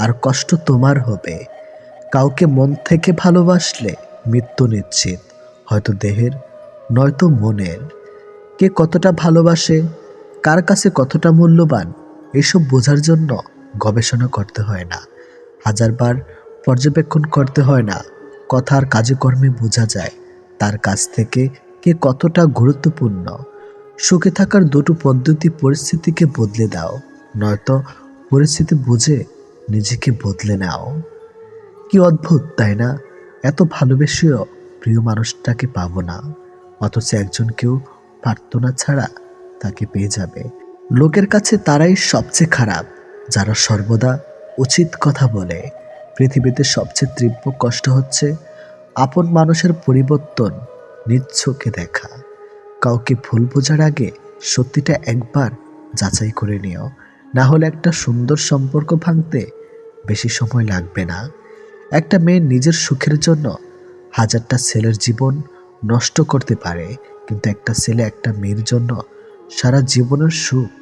আর কষ্ট তোমার হবে। কাউকে মন থেকে ভালোবাসলে মৃত্যু নিশ্চিত, হয়তো দেহের নয়তো মনের। কে কতটা ভালোবাসে, কার কাছে কতটা মূল্যবান, এসব বোঝার জন্য গবেষণা করতে হয় না, হাজারবার পর্যবেক্ষণ করতে হয় না। কথার কাজে কর্মে বোঝা যায় তার কাছ থেকে কে কতটা গুরুত্বপূর্ণ। সুখে থাকার দুটো পদ্ধতি: পরিস্থিতিকে বদলে দাও, নয়তো পরিস্থিতি বুঝে নিজেকে বদলে নাও। কি অদ্ভুত, তাই না? এত ভালোবেসেও প্রিয় মানুষটাকে পাবো না, অথচ একজনকেও প্রার্থনা ছাড়া তাকে পেয়ে যাবে। লোকের কাছে তারাই সবচেয়ে খারাপ যারা সর্বদা উচিত কথা বলে। পৃথিবীতে সবচেয়ে তীব্র কষ্ট হচ্ছে আপন মানুষের পরিবর্তন নিজ চোখে দেখা। কাউকে ভুল বোঝার আগে সত্যিটা একবার যাচাই করে নিও, না হলে একটা সুন্দর সম্পর্ক ভাঙতে বেশি সময় লাগবে না। একটা মেয়ে নিজের সুখের জন্য হাজারটা ছেলের জীবন নষ্ট করতে পারে, কিন্তু একটা ছেলে একটা মেয়ের জন্য সারা জীবনের সুখ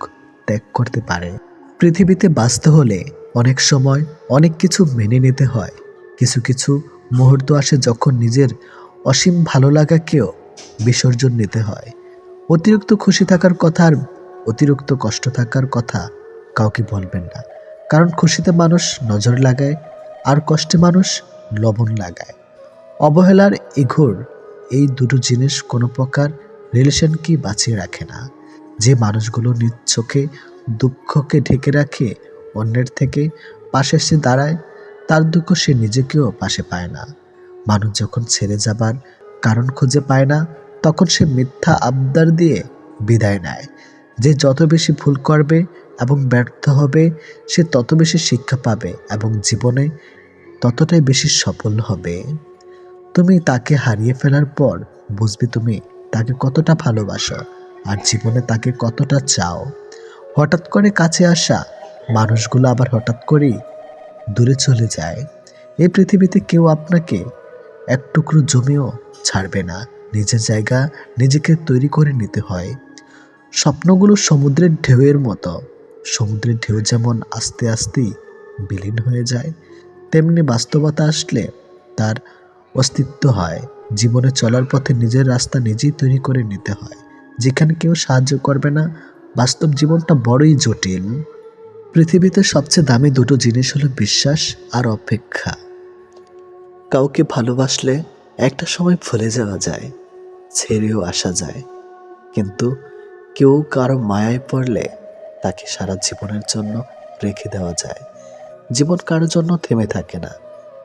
ত্যাগ করতে পারে। পৃথিবীতে বাঁচতে হলে অনেক সময় অনেক কিছু মেনে নিতে হয়। কিছু কিছু মুহূর্ত আসে যখন নিজের অসীম ভালো লাগাকেও বিসর্জন নিতে হয়। অতিরিক্ত খুশি থাকার কথা আর অতিরিক্ত কষ্ট থাকার কথা কাউকে বলবেন না, কারণ খুশিতে মানুষ নজর লাগায় আর কষ্টে মানুষ লবণ লাগায়। অবহেলার ইঘোর এই দুটো জিনিস কোনো প্রকার রিলেশনকে বাঁচিয়ে রাখে না। যে মানুষগুলো নিজ চোখে দুঃখকে ঢেকে রাখে, অন্যের থেকে পাশে এসে দাঁড়ায়, তার দুঃখ সে নিজেকেও পাশে পায় না। মানুষ যখন ছেড়ে যাবার কারণ খুঁজে পায় না, তখন সে মিথ্যা আবদার দিয়ে বিদায় নেয়। যে যত বেশি ভুল করবে এবং ব্যর্থ হবে, সে তত বেশি শিক্ষা পাবে এবং জীবনে ততটাই বেশি সফল হবে। তুমি তাকে হারিয়ে ফেলার পর বুঝবে তুমি তাকে কতটা ভালোবাসো আর জীবনে তাকে কতটা চাও। হঠাৎ করে কাছে আসা মানুষগুলো আবার হঠাৎ করেই দূরে চলে যায়। এই পৃথিবীতে কেউ আপনাকে এক টুকরো জমিও ছাড়বে না। নিজের জায়গা নিজেকে তৈরি করে নিতে হয়। স্বপ্নগুলো সমুদ্রের ঢেউয়ের মতো। সমুদ্রের ঢেউ যেমন আস্তে আস্তেই বিলীন হয়ে যায়, তেমনি বাস্তবতা আসলে তার অস্তিত্ব হয়। জীবনে চলার পথে নিজের রাস্তা নিজেই তৈরি করে নিতে হয়। যেখানে কেউ সাহায্য করবে না, বাস্তব জীবনটা বড়ই জটিল। পৃথিবীতে সবচেয়ে দামি দুটো জিনিস হলো বিশ্বাস আর অপেক্ষা। কাউকে ভালোবাসলে একটা সময় ভুলে যাওয়া যায়, ছেড়েও আসা যায়, কিন্তু কেউ কারো মায়ায় পড়লে তাকে সারা জীবনের জন্য রেখে দেওয়া যায়। জীবন কারোর জন্য থেমে থাকে না,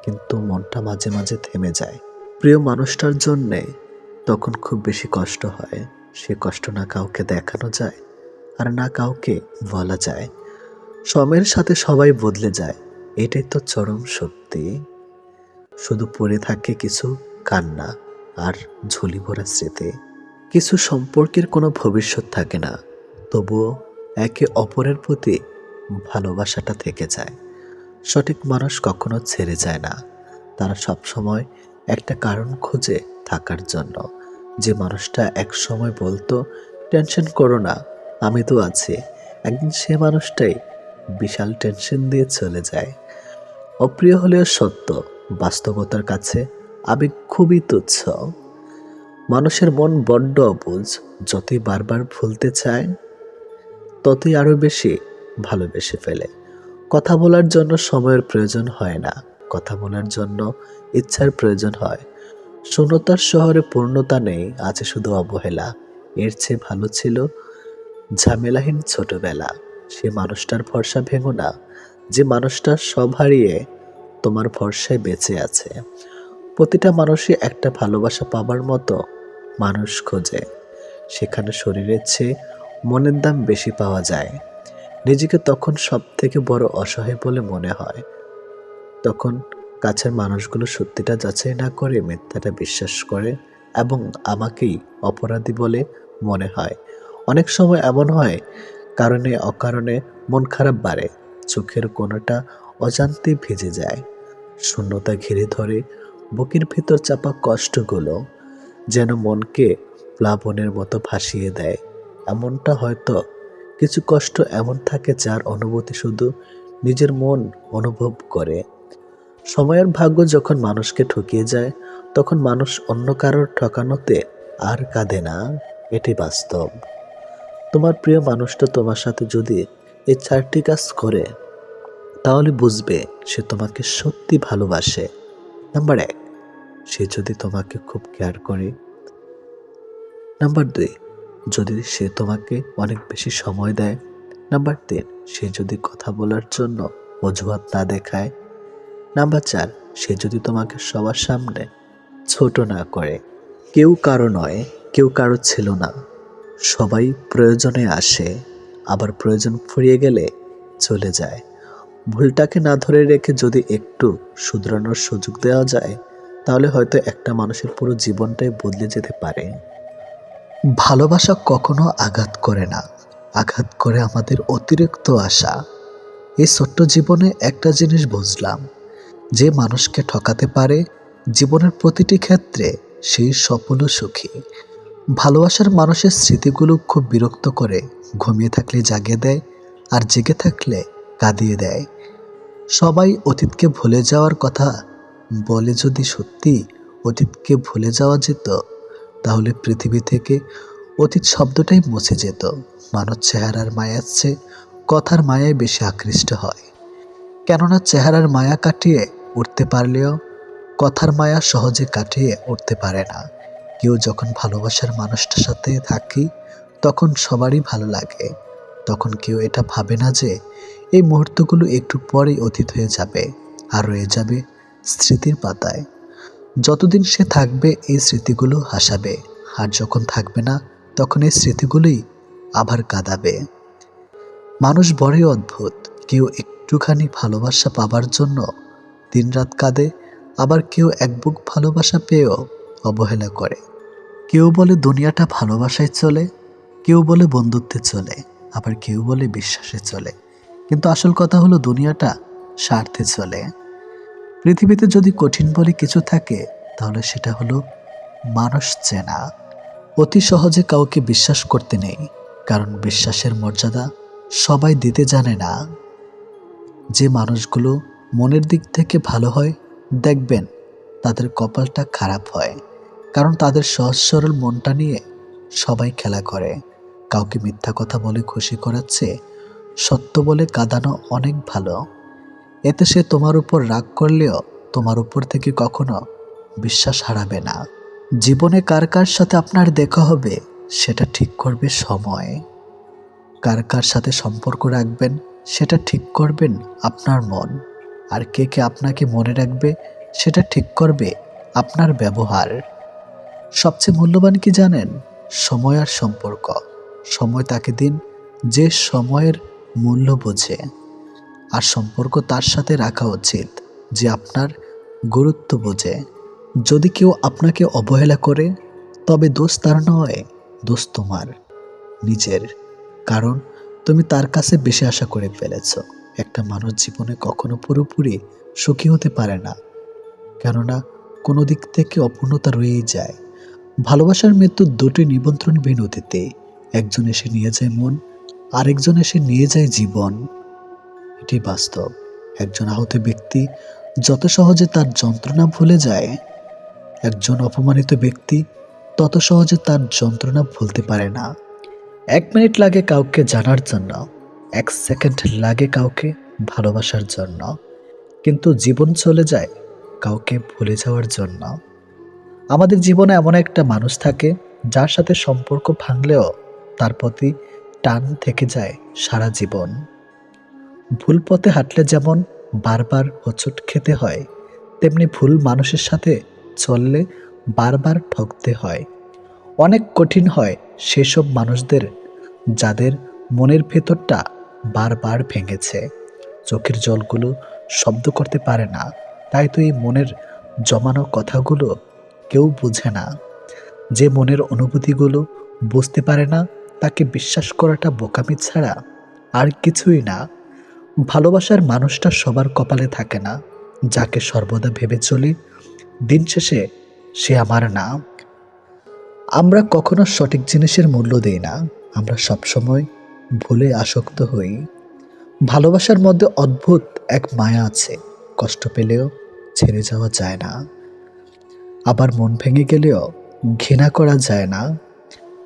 কিন্তু মনটা মাঝে মাঝে থেমে যায় প্রিয় মানুষটার জন্যে। তখন খুব বেশি কষ্ট হয়। সে কষ্ট না কাউকে দেখানো যায় আর না কাউকে বলা যায়। সময়ের সাথে সবাই বদলে যায়, এটাই তো চরম সত্যি। শুধু পড়ে থাকে কিছু কান্না আর ঝুলি ভরা স্মৃতি। কিছু সম্পর্কের কোনো ভবিষ্যৎ থাকে না, তবুও একে অপরের প্রতি ভালোবাসাটা থেকে যায়। সঠিক মানুষ কখনো ছেড়ে যায় না, তারা সবসময় একটা কারণ খোঁজে থাকার জন্য। যে মানুষটা এক সময় বলতো টেনশন করো না, আমি তো আছি, একদিন সে মানুষটাই বিশাল টেনশন দিয়ে চলে যায়। অপ্রিয় হলেও সত্য, বাস্তবতার কাছে আবেগ খুবই তুচ্ছ। মানুষের মন বড্ড অবুঝ, যতই বারবার ভুলতে চায় ততই আরো বেশি ভালোবেসে ফেলে। কথা বলার জন্য সময়ের প্রয়োজন হয় না, কথা বলার জন্য ইচ্ছার প্রয়োজন হয়। শূন্যতার শহরে পূর্ণতা নেই, আছে শুধু অবহেলা। এর চেয়ে ভালো ছিল ঝামেলাহীন ছোটবেলা। সে মানুষটার ভরসা ভেঙো না, যে মানুষটা সব হারিয়ে তোমার ভরসায় বেঁচে আছে। প্রতিটা মানুষই একটা ভালোবাসা পাবার মতো মানুষ খোঁজে, সেখানে শরীরের চেয়ে মনের দাম বেশি পাওয়া যায়। নিজেকে তখন সব থেকে বড় অসহায় বলে মনে হয়, তখন কাছের মানুষগুলো সত্যিটা যাচাই না করে মিথ্যাটা বিশ্বাস করে এবং আমাকেই অপরাধী বলে মনে হয়। অনেক সময় এমন হয়, কারণে অকারণে মন খারাপ বাড়ে, চোখের কোণাটা অজান্তে ভিজে যায়, শূন্যতা ঘিরে ধরে বুকের ভেতর চাপা কষ্টগুলো যেন মনকে প্লাবনের মতো ভাসিয়ে দেয়। এমনটা হয়তো কিছু কষ্ট এমন থাকে যার অনুভূতি শুধু নিজের মন অনুভব করে। সময়ের ভাগ্য যখন মানুষকে ঠকিয়ে যায়, তখন মানুষ অন্য কারোর ঠকানোতে আর কাঁদে না, এটি বাস্তব। তোমার প্রিয় মানুষটা তোমার সাথে যদি এই 4টি কাজ করে, তাহলে বুঝবে সে তোমাকে সত্যি ভালোবাসে। নাম্বার 1, সে যদি তোমাকে খুব কেয়ার করে। নাম্বার 2, যদি সে তোমাকে অনেক বেশি সময় দেয়। নাম্বার 3, সে যদি কথা বলার জন্য অজুহাত না দেখায়। নাম্বার 4, সে যদি তোমাকে সবার সামনে ছোট না করে। কেউ কারো নয়, কেউ কারো ছিল না। সবাই প্রয়োজনে আসে, আবার প্রয়োজন ফুরিয়ে গেলে চলে যায়। ভুলটাকে না ধরে রেখে যদি একটু শুধরানোর সুযোগ দেওয়া যায়, তাহলে হয়তো একটা মানুষের পুরো জীবনটাই বদলে যেতে পারে। ভালোবাসা কখনো আঘাত করে না, আঘাত করে আমাদের অতিরিক্ত আশা। এই ছোট্ট জীবনে একটা জিনিস বুঝলাম, যে মানুষকে ঠকাতে পারে জীবনের প্রতিটি ক্ষেত্রে সেই সফল ও সুখী। ভালোবাসার মানুষের স্মৃতিগুলো খুব বিরক্ত করে, ঘুমিয়ে থাকলে জাগিয়ে দেয়, আর জেগে থাকলে কাঁদিয়ে দেয়। সবাই অতীতকে ভুলে যাওয়ার কথা বলে, যদি সত্যি অতীতকে ভুলে যাওয়া যেত, তাহলে পৃথিবী থেকে অতীত শব্দটাই মুছে যেত। মানুষ চেহারার মায়ার চেয়ে কথার মায়ায় বেশি আকৃষ্ট হয়, কেননা চেহারার মায়া কাটিয়ে উঠতে পারলেও কথার মায়া সহজে কাটিয়ে উঠতে পারে না। কেউ যখন ভালোবাসার মানুষটার সাথে থাকি, তখন সবারই ভালো লাগে। তখন কেউ এটা ভাবে না যে এই মুহূর্তগুলো একটু পরেই অতীত হয়ে যাবে আর রয়ে যাবে স্মৃতির পাতায়। যতদিন সে থাকবে এই স্মৃতিগুলো হাসাবে, আর যখন থাকবে না তখন এই স্মৃতিগুলোই আবার কাঁদাবে। মানুষ বড়ই অদ্ভুত, কেউ একটুখানি ভালোবাসা পাবার জন্য দিনরাত কাঁদে, আবার কেউ এক বুক ভালোবাসা পেয়েও অবহেলা করে। কেউ বলে দুনিয়াটা ভালোবাসায় চলে, কেউ বলে বন্ধুত্বে চলে, আবার কেউ বলে বিশ্বাসে চলে। কিন্তু আসল কথা হলো দুনিয়াটা স্বার্থে চলে। পৃথিবীতে যদি কঠিন বলে কিছু থাকে, তাহলে সেটা হলো মানুষ চেনা। অতি সহজে কাউকে বিশ্বাস করতে নেই, কারণ বিশ্বাসের মর্যাদা সবাই দিতে জানে না। যে মানুষগুলো মনের দিক থেকে ভালো হয়, দেখবেন তাদের কপালটা খারাপ হয়, কারণ তাদের সহজ সরল মনটা নিয়ে সবাই খেলা করে। কাউকে মিথ্যা কথা বলে খুশি করাচ্ছে সত্য বলে কাঁদানো অনেক ভালো। এতে সে তোমার উপর রাগ করলেও তোমার উপর থেকে কখনো বিশ্বাস হারাবে না। জীবনে কার কার সাথে আপনার দেখা হবে, সেটা ঠিক করবে সময়। কার কার সাথে সম্পর্ক রাখবেন, সেটা ঠিক করবেন আপনার মন। আর কে কে আপনাকে মনে রাখবে, সেটা ঠিক করবে আপনার ব্যবহার। সবচেয়ে মূল্যবান কি জানেন? সময় আর সম্পর্ক। সময় তাকে দিন যে সময়ের মূল্য বোঝে, আর সম্পর্ক তার সাথে রাখা উচিত যে আপনার গুরুত্ব বোঝে। যদি কেউ আপনাকে অবহেলা করে, তবে দোষ তার নয়, দোষ তোমার নিজের। কারণ তুমি তার কাছে বেশি আশা করে ফেলেছ। একটা মানুষ জীবনে কখনো পুরোপুরি সুখী হতে পারে না, কেননা কোনো দিক থেকে অপূর্ণতা রয়েই যায়। ভালোবাসার মৃত্যু দুটি নিমন্ত্রণ বিনতিতে, একজন এসে নিয়ে যায় মন, আরেকজন এসে নিয়ে যায় জীবন। এটি বাস্তব। একজন আহত ব্যক্তি যত সহজে তার যন্ত্রণা ভুলে যায়, একজন অপমানিত ব্যক্তি তত সহজে তার যন্ত্রণা ভুলতে পারে না। 1 মিনিট লাগে কাউকে জানার জন্য, 1 সেকেন্ড লাগে কাউকে ভালোবাসার জন্য, কিন্তু জীবন চলে যায় কাউকে ভুলে যাওয়ার জন্য। আমাদের জীবনে এমন একটা মানুষ থাকে, যার সাথে সম্পর্ক ভাঙলেও তার প্রতি টান থেকে যায় সারা জীবন। ভুল পথে হাঁটলে যেমন বারবার হোঁচট খেতে হয়, তেমনি ভুল মানুষের সাথে চললে বারবার ঠকতে হয়। অনেক কঠিন হয় সেসব মানুষদের যাদের মনের ভেতরটা বারবার ভেঙেছে। চোখের জলগুলো শব্দ করতে পারে না, তাই তো এই মনের জমানো কথাগুলো কেউ বুঝে না। যে মনের অনুভূতিগুলো বুঝতে পারে না, তাকে বিশ্বাস করাটা বোকামি ছাড়া আর কিছুই না। ভালোবাসার মানুষটা সবার কপালে থাকে না। যাকে সর্বদা ভেবে চলি দিন শেষে সে আমার না। আমরা কখনো সঠিক জিনিসের মূল্য দেই না, আমরা সবসময় ভুলে আসক্ত হই। ভালোবাসার মধ্যে অদ্ভুত এক মায়া আছে, কষ্ট পেলেও ছেড়ে যাওয়া যায় না, আবার মন ভেঙে গেলেও ঘৃণা করা যায় না।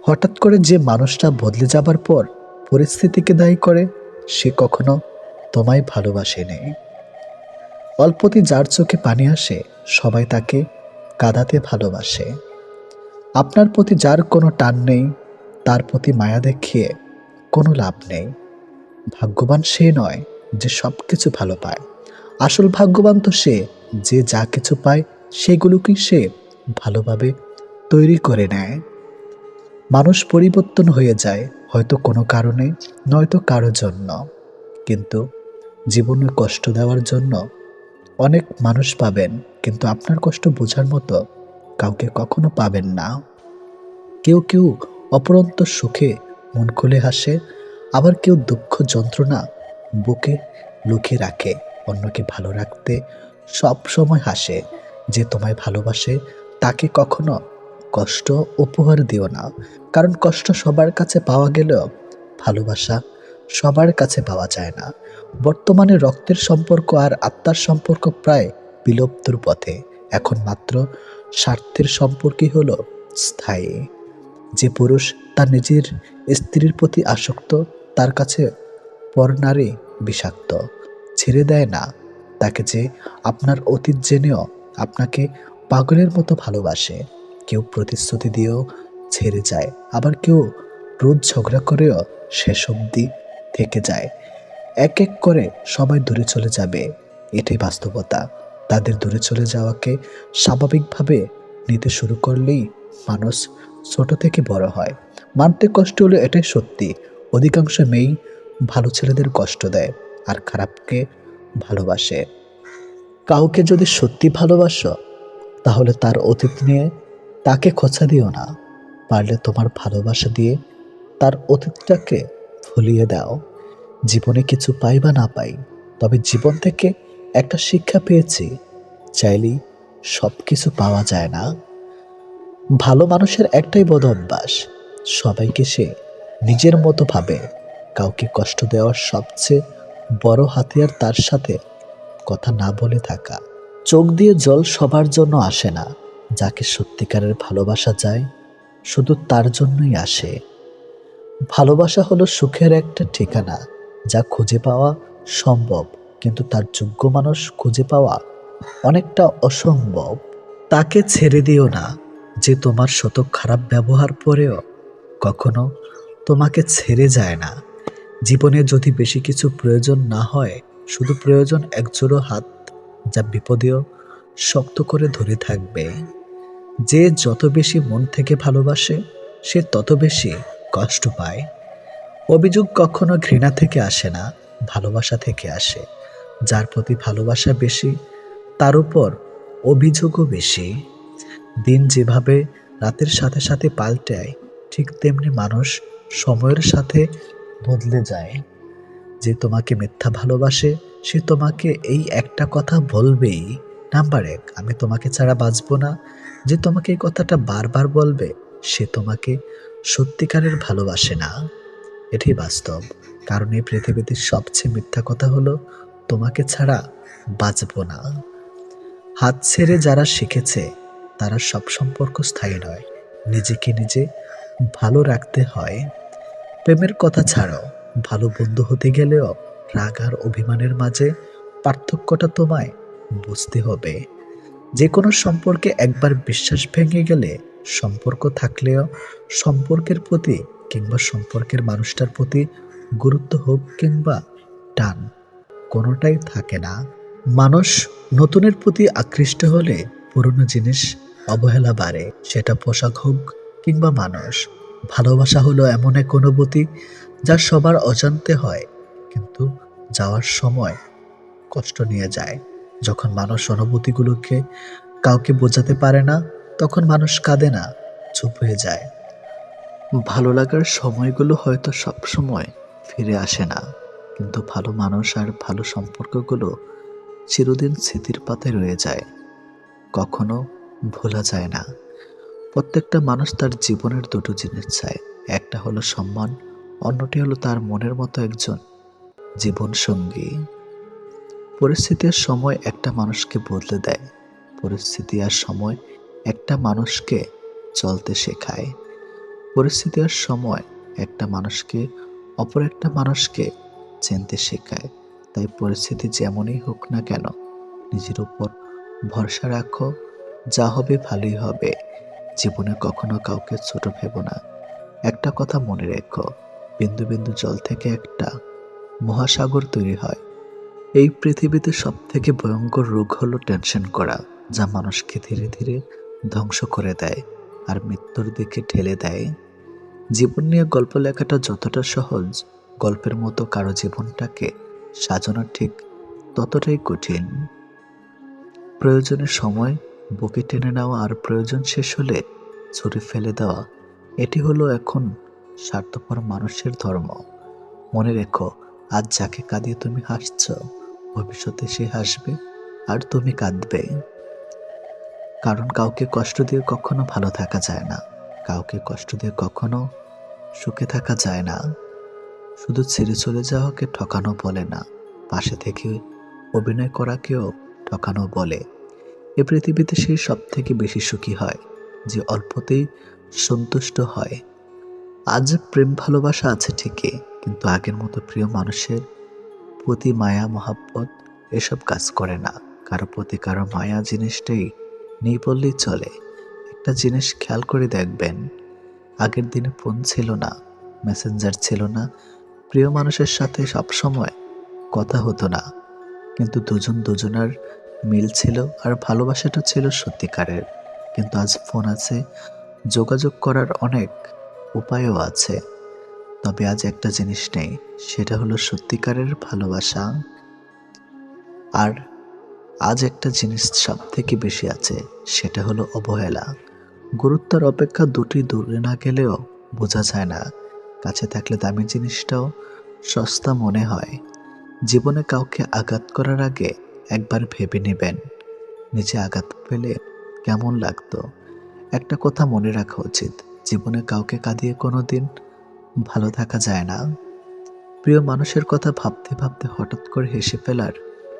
হঠাৎ করে যে মানুষটা বদলে যাবার পর পরিস্থিতিকে দায়ী করে, সে কখনো তোমায় ভালোবাসেনি। অল্পতেই যার চোখে পানি আসে, সবাই তাকে কাঁদাতে ভালোবাসে। আপনার প্রতি যার কোনো টান নেই, তার প্রতি মায়া দেখিয়ে কোনো লাভ নেই। ভাগ্যবান সে নয় যে সব কিছু ভালো পায়, আসল ভাগ্যবান তো সে যে যা কিছু পায় সেগুলোকেই সে ভালোভাবে তৈরি করে নেয়। মানুষ পরিবর্তন হয়ে যায়, হয়তো কোনো কারণে, নয়তো কারো জন্য, কিন্তু জীবনে কষ্ট দেওয়ার জন্য অনেক মানুষ পাবেন, কিন্তু আপনার কষ্ট বোঝার মতো কাউকে কখনো পাবেন না। কেউ কেউ অপরন্ত সুখে মন খুলে হাসে, আবার কেউ দুঃখ যন্ত্রণা বুকে লুকিয়ে রাখে। অন্যকে ভালো রাখতে সব সময় হাসে। যে তোমায় ভালোবাসে তাকে কখনো কষ্ট উপহার দিও না, কারণ কষ্ট সবার কাছে পাওয়া গেলেও ভালোবাসা সবার কাছে পাওয়া যায় না। বর্তমানে রক্তের সম্পর্ক আর আত্মার সম্পর্ক প্রায় বিলুপ্তর পথে। এখন মাত্র স্বার্থের সম্পর্কই হলো স্থায়ী। যে পুরুষ তার নিজের স্ত্রীর প্রতি আসক্ত, তার কাছে পরনারী বিষাক্ত। ছেড়ে দেয় না তাকে যে আপনার অতীত জেনেও আপনাকে পাগলের মতো ভালোবাসে। কেউ প্রতিশ্রুতি দিয়েও ছেড়ে যায়, আবার কেউ রোজ ঝগড়া করেও শেষ অবধি থেকে যায়। এক এক করে সবাই দূরে চলে যাবে, এটাই বাস্তবতা। তাদের দূরে চলে যাওয়াকে স্বাভাবিকভাবে নিতে শুরু করলেই মানুষ ছোট থেকে বড় হয়। মানতে কষ্ট হলো, এটাই সত্যি। অধিকাংশ মেয়েই ভালো ছেলেদের কষ্ট দেয় আর খারাপকে ভালোবাসে। কাউকে যদি সত্যি ভালোবাসো তাহলে তার অতীত নিয়ে তাকে খোঁচা দিও না। পারলে তোমার ভালোবাসা দিয়ে তার অতীতটাকে ভুলিয়ে দাও। জীবনে কিছু পাই বা না পাই, তবে জীবন থেকে একটা শিক্ষা পেয়েছি, চাইলেই সব কিছু পাওয়া যায় না। ভালো মানুষের একটাই বদ অভ্যাস, সবাইকে সে নিজের মতো ভাবে। কাউকে কষ্ট দেওয়ার সবচেয়ে বড় হাতিয়ার তার সাথে কথা না বলে থাকা। চোখ দিয়ে জল সবার জন্য আসে না, যাকে সত্যিকারের ভালোবাসা যায় শুধু তার জন্যই আসে। ভালোবাসা হলো সুখের একটা ঠিকানা, যা খুঁজে পাওয়া সম্ভব, কিন্তু তার যোগ্য মানুষ খুঁজে পাওয়া অনেকটা অসম্ভব। তাকে ছেড়ে দিও না যে তোমার শত খারাপ ব্যবহার পরেও কখনো তোমাকে ছেড়ে যায় না। জীবনে যদি বেশি কিছু প্রয়োজন না হয়, শুধু প্রয়োজন একজোড়ো হাত, যা বিপদেও শক্ত করে ধরে থাকবে। যে যত বেশি মন থেকে ভালোবাসে সে তত বেশি কষ্ট পায়। অভিযোগ কখনো ঘৃণা থেকে আসে না, ভালোবাসা থেকে আসে। যার প্রতি ভালোবাসা বেশি তার উপর অভিযোগও বেশি। দিন যেভাবে রাতের সাথে সাথে পাল্টায়, ঠিক তেমনি মানুষ সময়ের সাথে বদলে যায়। যে তোমাকে মিথ্যা ভালোবাসে সে তোমাকে এই একটা কথা বলবেই, নাম্বার 1, আমি তোমাকে ছাড়া বাঁচব না। যে তোমাকে এই কথাটা বারবার বলবে সে তোমাকে সত্যিকারের ভালোবাসে না। এটাই বাস্তব, কারণ এই পৃথিবীতে সবচেয়ে মিথ্যা কথা হলো তোমাকে ছাড়া বাঁচব না। হাত ছেড়ে যারা শিখেছে তারা সব সম্পর্ক স্থায়ী নয়। নিজেকে নিজে ভালো রাখতে হয়। প্রেমের কথা ছাড়ো, ভালো বন্ধু হতে গেলেও রাগ আর অভিমানের মাঝে পার্থক্যটা তোমায় বুঝতে হবে। যে কোনো সম্পর্কে একবার বিশ্বাস ভেঙে গেলে সম্পর্ক থাকলেও সম্পর্কের প্রতি কিংবা সম্পর্কের মানুষটার প্রতি গুরুত্ব হোক কিংবা টান, কোনোটাই থাকে না। মানুষ নতুনের প্রতি আকৃষ্ট হলে পুরনো জিনিস অবহেলা বাড়ে, সেটা পোশাক হোক কিংবা মানুষ। ভালোবাসা হলো এমন এক অনুভূতি যা সবার অজান্তে হয়, কিন্তু যাওয়ার সময় কষ্ট নিয়ে যায়। যখন মানুষ অনুভূতিগুলোকে কাউকে বোঝাতে পারে না, তখন মানুষ কাঁদে না, চুপ হয়ে যায়। ভালো লাগার সময়গুলো হয়তো সব সময় ফিরে আসে না, কিন্তু ভালো মানুষ আর ভালো সম্পর্কগুলো চিরদিন স্মৃতির পাতায় রয়ে যায়, কখনো ভোলা যায় না। প্রত্যেকটা মানুষ তার জীবনের দুটো জিনিস চায়, একটা হলো সম্মান, অন্যটি হলো তার মনের মতো একজন জীবন সঙ্গী। পরিস্থিতি আর সময় একটা মানুষকে বদলে দেয়, পরিস্থিতি আর সময় একটা মানুষকে চলতে শেখায়। পরিস্থিতি আর সময় একটা মানুষকে অপর একটা মানুষকে চিনতে শেখায়। তাই পরিস্থিতি যেমনই হোক না কেন, নিজের উপর ভরসা রাখো, যা হবে ভালোই হবে। জীবনে কখনো কাউকে ছোট ভেবো না। একটা কথা মনে রেখো, বিন্দু বিন্দু জল থেকে একটা মহাসাগর তৈরি হয়। এই পৃথিবীতে সব থেকে ভয়ঙ্কর রোগ হলো টেনশন করা, যা মানুষকে ধীরে ধীরে ধ্বংস করে দেয় আর মৃত্যুর দিকে ঠেলে দেয়। জীবন নিয়ে গল্প লেখাটা যতটা সহজ, গল্পের মতো কারো জীবনটাকে সাজানো ঠিক ততটাই কঠিন। প্রয়োজনের সময় বুকে টেনে নেওয়া আর প্রয়োজন শেষ হলে ছুঁড়ে ফেলে দেওয়া, এটি হলো এখন স্বার্থপর মানুষের ধর্ম। মনে রেখো, আজ যাকে কাঁদিয়ে তুমি হাসছ, ভবিষ্যতে সে হাসবে আর তুমি কাঁদবে। কারণ কাউকে কষ্ট দিয়ে কখনো ভালো থাকা যায় না, কাউকে কষ্ট দিয়ে কখনো সুখে থাকা যায় না। শুধু ছেড়ে চলে যাওয়াকে ঠকানো বলে না, পাশে থেকে অভিনয় করাকেও ঠকানো বলে। এ পৃথিবীতে সে সব থেকে বেশি সুখী হয় যে অল্পতেই সন্তুষ্ট হয়। আজ প্রেম ভালোবাসা আছে ঠিকই, কিন্তু আগের মতো প্রিয় মানুষের প্রতি মায়া মহাব্বত এসব কাজ করে না। কারো প্রতি কারো মায়া জিনিসটাই নেই বললেই চলে। একটা জিনিস খেয়াল করে দেখবেন, আগের দিনে ফোন ছিল না, মেসেঞ্জার ছিল না, প্রিয় মানুষের সাথে সবসময় কথা হতো না, কিন্তু দুজন দুজনার মিল ছিল আর ভালোবাসাটা ছিল সত্যিকারের। কিন্তু আজ ফোন আছে, যোগাযোগ করার অনেক উপায়ও আছে, তবে আজ একটা জিনিস নেই, সেটা হলো সত্যিকারের ভালোবাসা। আর আজ একটা জিনিস সব থেকে বেশি আছে, সেটা হলো অবহেলা। গুরুত্বের অপেক্ষা দুটি দূরে না গেলেও বোঝা যায় না, কাছে থাকলে দামি জিনিসটাও সস্তা মনে হয়। জীবনে কাউকে আঘাত করার আগে একবার ভেবে নেবেন, নিজে আঘাত পেলে কেমন লাগতো। একটা কথা মনে রাখা উচিত, জীবনে কাউকে কাঁদিয়ে কোনোদিন ভালো থাকা যায় না। প্রিয় মানুষের কথা ভাবতে ভাবতে হঠাৎ করে হেসে ফেলার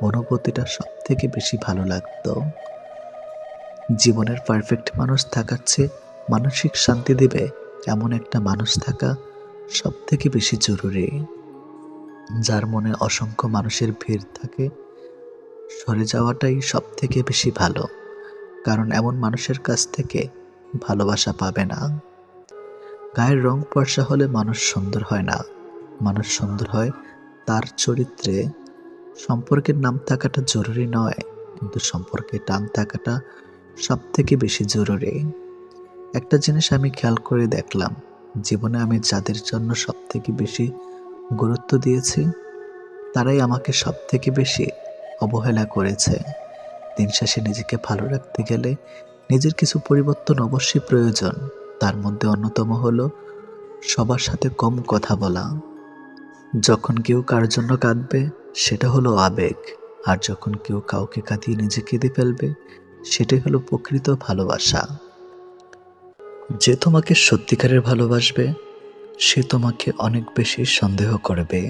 অনুভূতিটা সব থেকে বেশি ভালো লাগতো। জীবনের পারফেক্ট মানুষ থাকার চেয়ে মানসিক শান্তি দেবে এমন একটা মানুষ থাকা সব থেকে বেশি জরুরি। যার মনে অসংখ্য মানুষের ভিড় থাকে, সরে যাওয়াটাই সব থেকে বেশি ভালো, কারণ এমন মানুষের কাছ থেকে ভালোবাসা পাবে না। গায়ের রং ফর্সা হলে মানুষ সুন্দর হয় না, মানুষ সুন্দর হয় তার চরিত্রে। সম্পর্কের নাম থাকাটা জরুরি নয়, কিন্তু সম্পর্কে টান থাকাটা সব থেকে বেশি জরুরি। একটা জিনিস আমি খেয়াল করে দেখলাম, জীবনে আমি যাদের জন্য সব থেকে বেশি গুরুত্ব দিয়েছি, তারাই আমাকে সব থেকে বেশি অবহেলা করেছে। দিন শেষে নিজেকে ভালো রাখতে গেলে নিজের কিছু পরিবর্তন অবশ্যই প্রয়োজন। তার মধ্যে অন্যতম হলো সবার সাথে কম কথা বলা। যখন কেউ কার জন্য কাঁদবে, সেটা হলো আবেগ, আর যখন কেউ কাউকে কাঁদিয়ে নিজে কেঁদে ফেলবে, সেটাই হলো প্রকৃত ভালোবাসা। যে তোমাকে সত্যিকারের ভালোবাসবে, সে তোমাকে অনেক বেশি সন্দেহ করবে,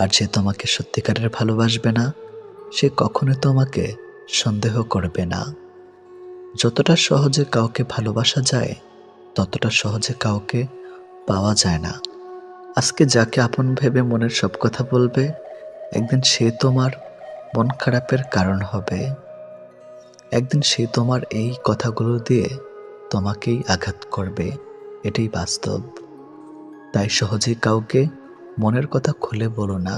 আর যে তোমাকে সত্যিকারের ভালোবাসবে না, সে কখনো তোমাকে সন্দেহ করবে না। যতটা সহজে কাউকে ভালোবাসা যায়, ততটা সহজে কাউকে পাওয়া যায় না। আজকে যাকে আপন ভেবে মনের সব কথা বলবে, একদিন সে তোমার মন খারাপের কারণ হবে। একদিন সে তোমার এই কথাগুলো দিয়ে তোমাকেই আঘাত করবে, এটাই বাস্তব। তাই সহজেই কাউকে মনের কথা খুলে বলো না।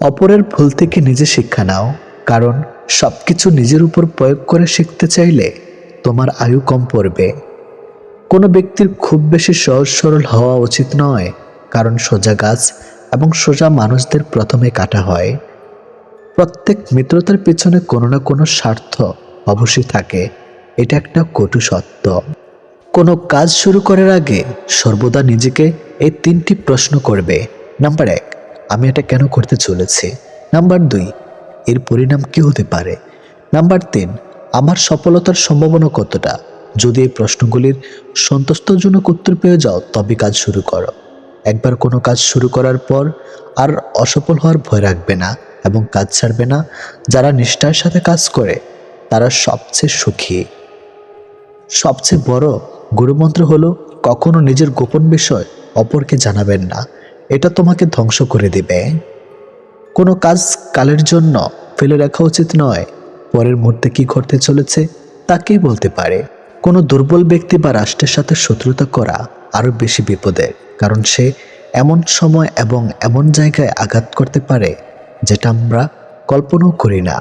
অপরের ভুল থেকে নিজে শিক্ষা নাও, কারণ সবকিছু নিজের উপর প্রয়োগ করে শিখতে চাইলে তোমার আয়ু কম পড়বে। কোনো ব্যক্তির খুব বেশি সহজ সরল হওয়া উচিত নয়, কারণ সোজা গাছ এবং সোজা মানুষদের প্রথমে কাটা হয়। প্রত্যেক মিত্রতার পেছনে কোনো না কোনো স্বার্থ অবশ্যই থাকে, এটা একটা কটু সত্য। কোনো কাজ শুরু করার আগে সর্বদা নিজেকে এই 3টি প্রশ্ন করবে। নাম্বার 1, আমি এটা কেন করতে চলেছি? নাম্বার 2, এর পরিণাম কি হতে পারে? নাম্বার 3, আমার সফলতার সম্ভাবনা কতটা? যদি এই প্রশ্নগুলির সন্তুষ্টজনক উত্তর পেয়ে যাও, তবে কাজ শুরু করো। একবার কোনো কাজ শুরু করার পর আর অসফল হওয়ার ভয় রাখবে না এবং কাজ ছাড়বে না। যারা নিষ্ঠার সাথে কাজ করে, তারা সবচেয়ে সুখী। সবচেয়ে বড় গুরুমন্ত্র হলো, কখনো নিজের গোপন বিষয় অপরকে জানাবেন না, এটা তোমাকে ধ্বংস করে দিবে। কোনো কাজ কালের জন্য ফেলে রাখা উচিত নয়, পরের মুহূর্তে কি ঘটতে চলেছে তা কে বলতে পারে। কোনো দুর্বল ব্যক্তি বা রাষ্ট্রের সাথে শত্রুতা করা আরও বেশি বিপদের, কারণ সে এমন সময় এবং এমন জায়গায় আঘাত করতে পারে যেটা আমরা কল্পনাও করি না।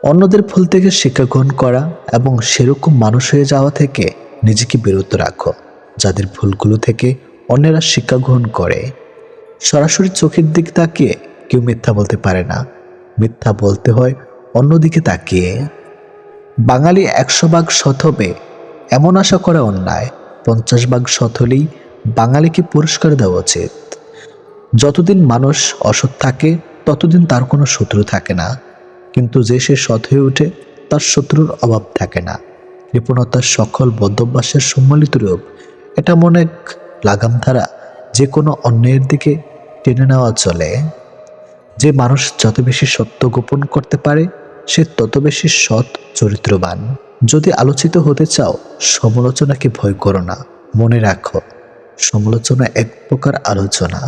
অন্যদের ভুল থেকে শিক্ষা গ্রহণ করা এবং সেরকম মানুষ হয়ে যাওয়া থেকে নিজেকে বিরত রাখো যাদের ভুলগুলো থেকে অন্যেরা শিক্ষা গ্রহণ করে। সরাসরি চোখের দিকে তাকিয়ে কেউ মিথ্যা বলতে পারে না, মিথ্যা বলতে হয় অন্যদিকে তাকিয়ে। বাঙালি ১০০ ভাগ সৎ হবে এমন আশা করা অন্যায়, ৫০ ভাগ সৎ হলেই বাঙালিকে পুরস্কার দেওয়া উচিত। যতদিন মানুষ অসৎ থাকে ততদিন তার কোনো শত্রু থাকে না, কিন্তু যে সে সৎ হয়ে ওঠে তার শত্রুর অভাব থাকে না। কৃপণতার সকল বদ্ধভ্যাসের সম্মিলিত রূপ, এটা মনে এক লাগাম ধারা, যে কোনো অন্যায়ের দিকে টেনে নেওয়া চলে। যে মানুষ যত বেশি সত্য গোপন করতে পারে সে তত বেশি সৎ চরিত্রবান। যদি আলোচিত হতে চাও সমালোচনাকে ভয় করো না, মনে রাখো সমালোচনা এক প্রকার আলোচনা।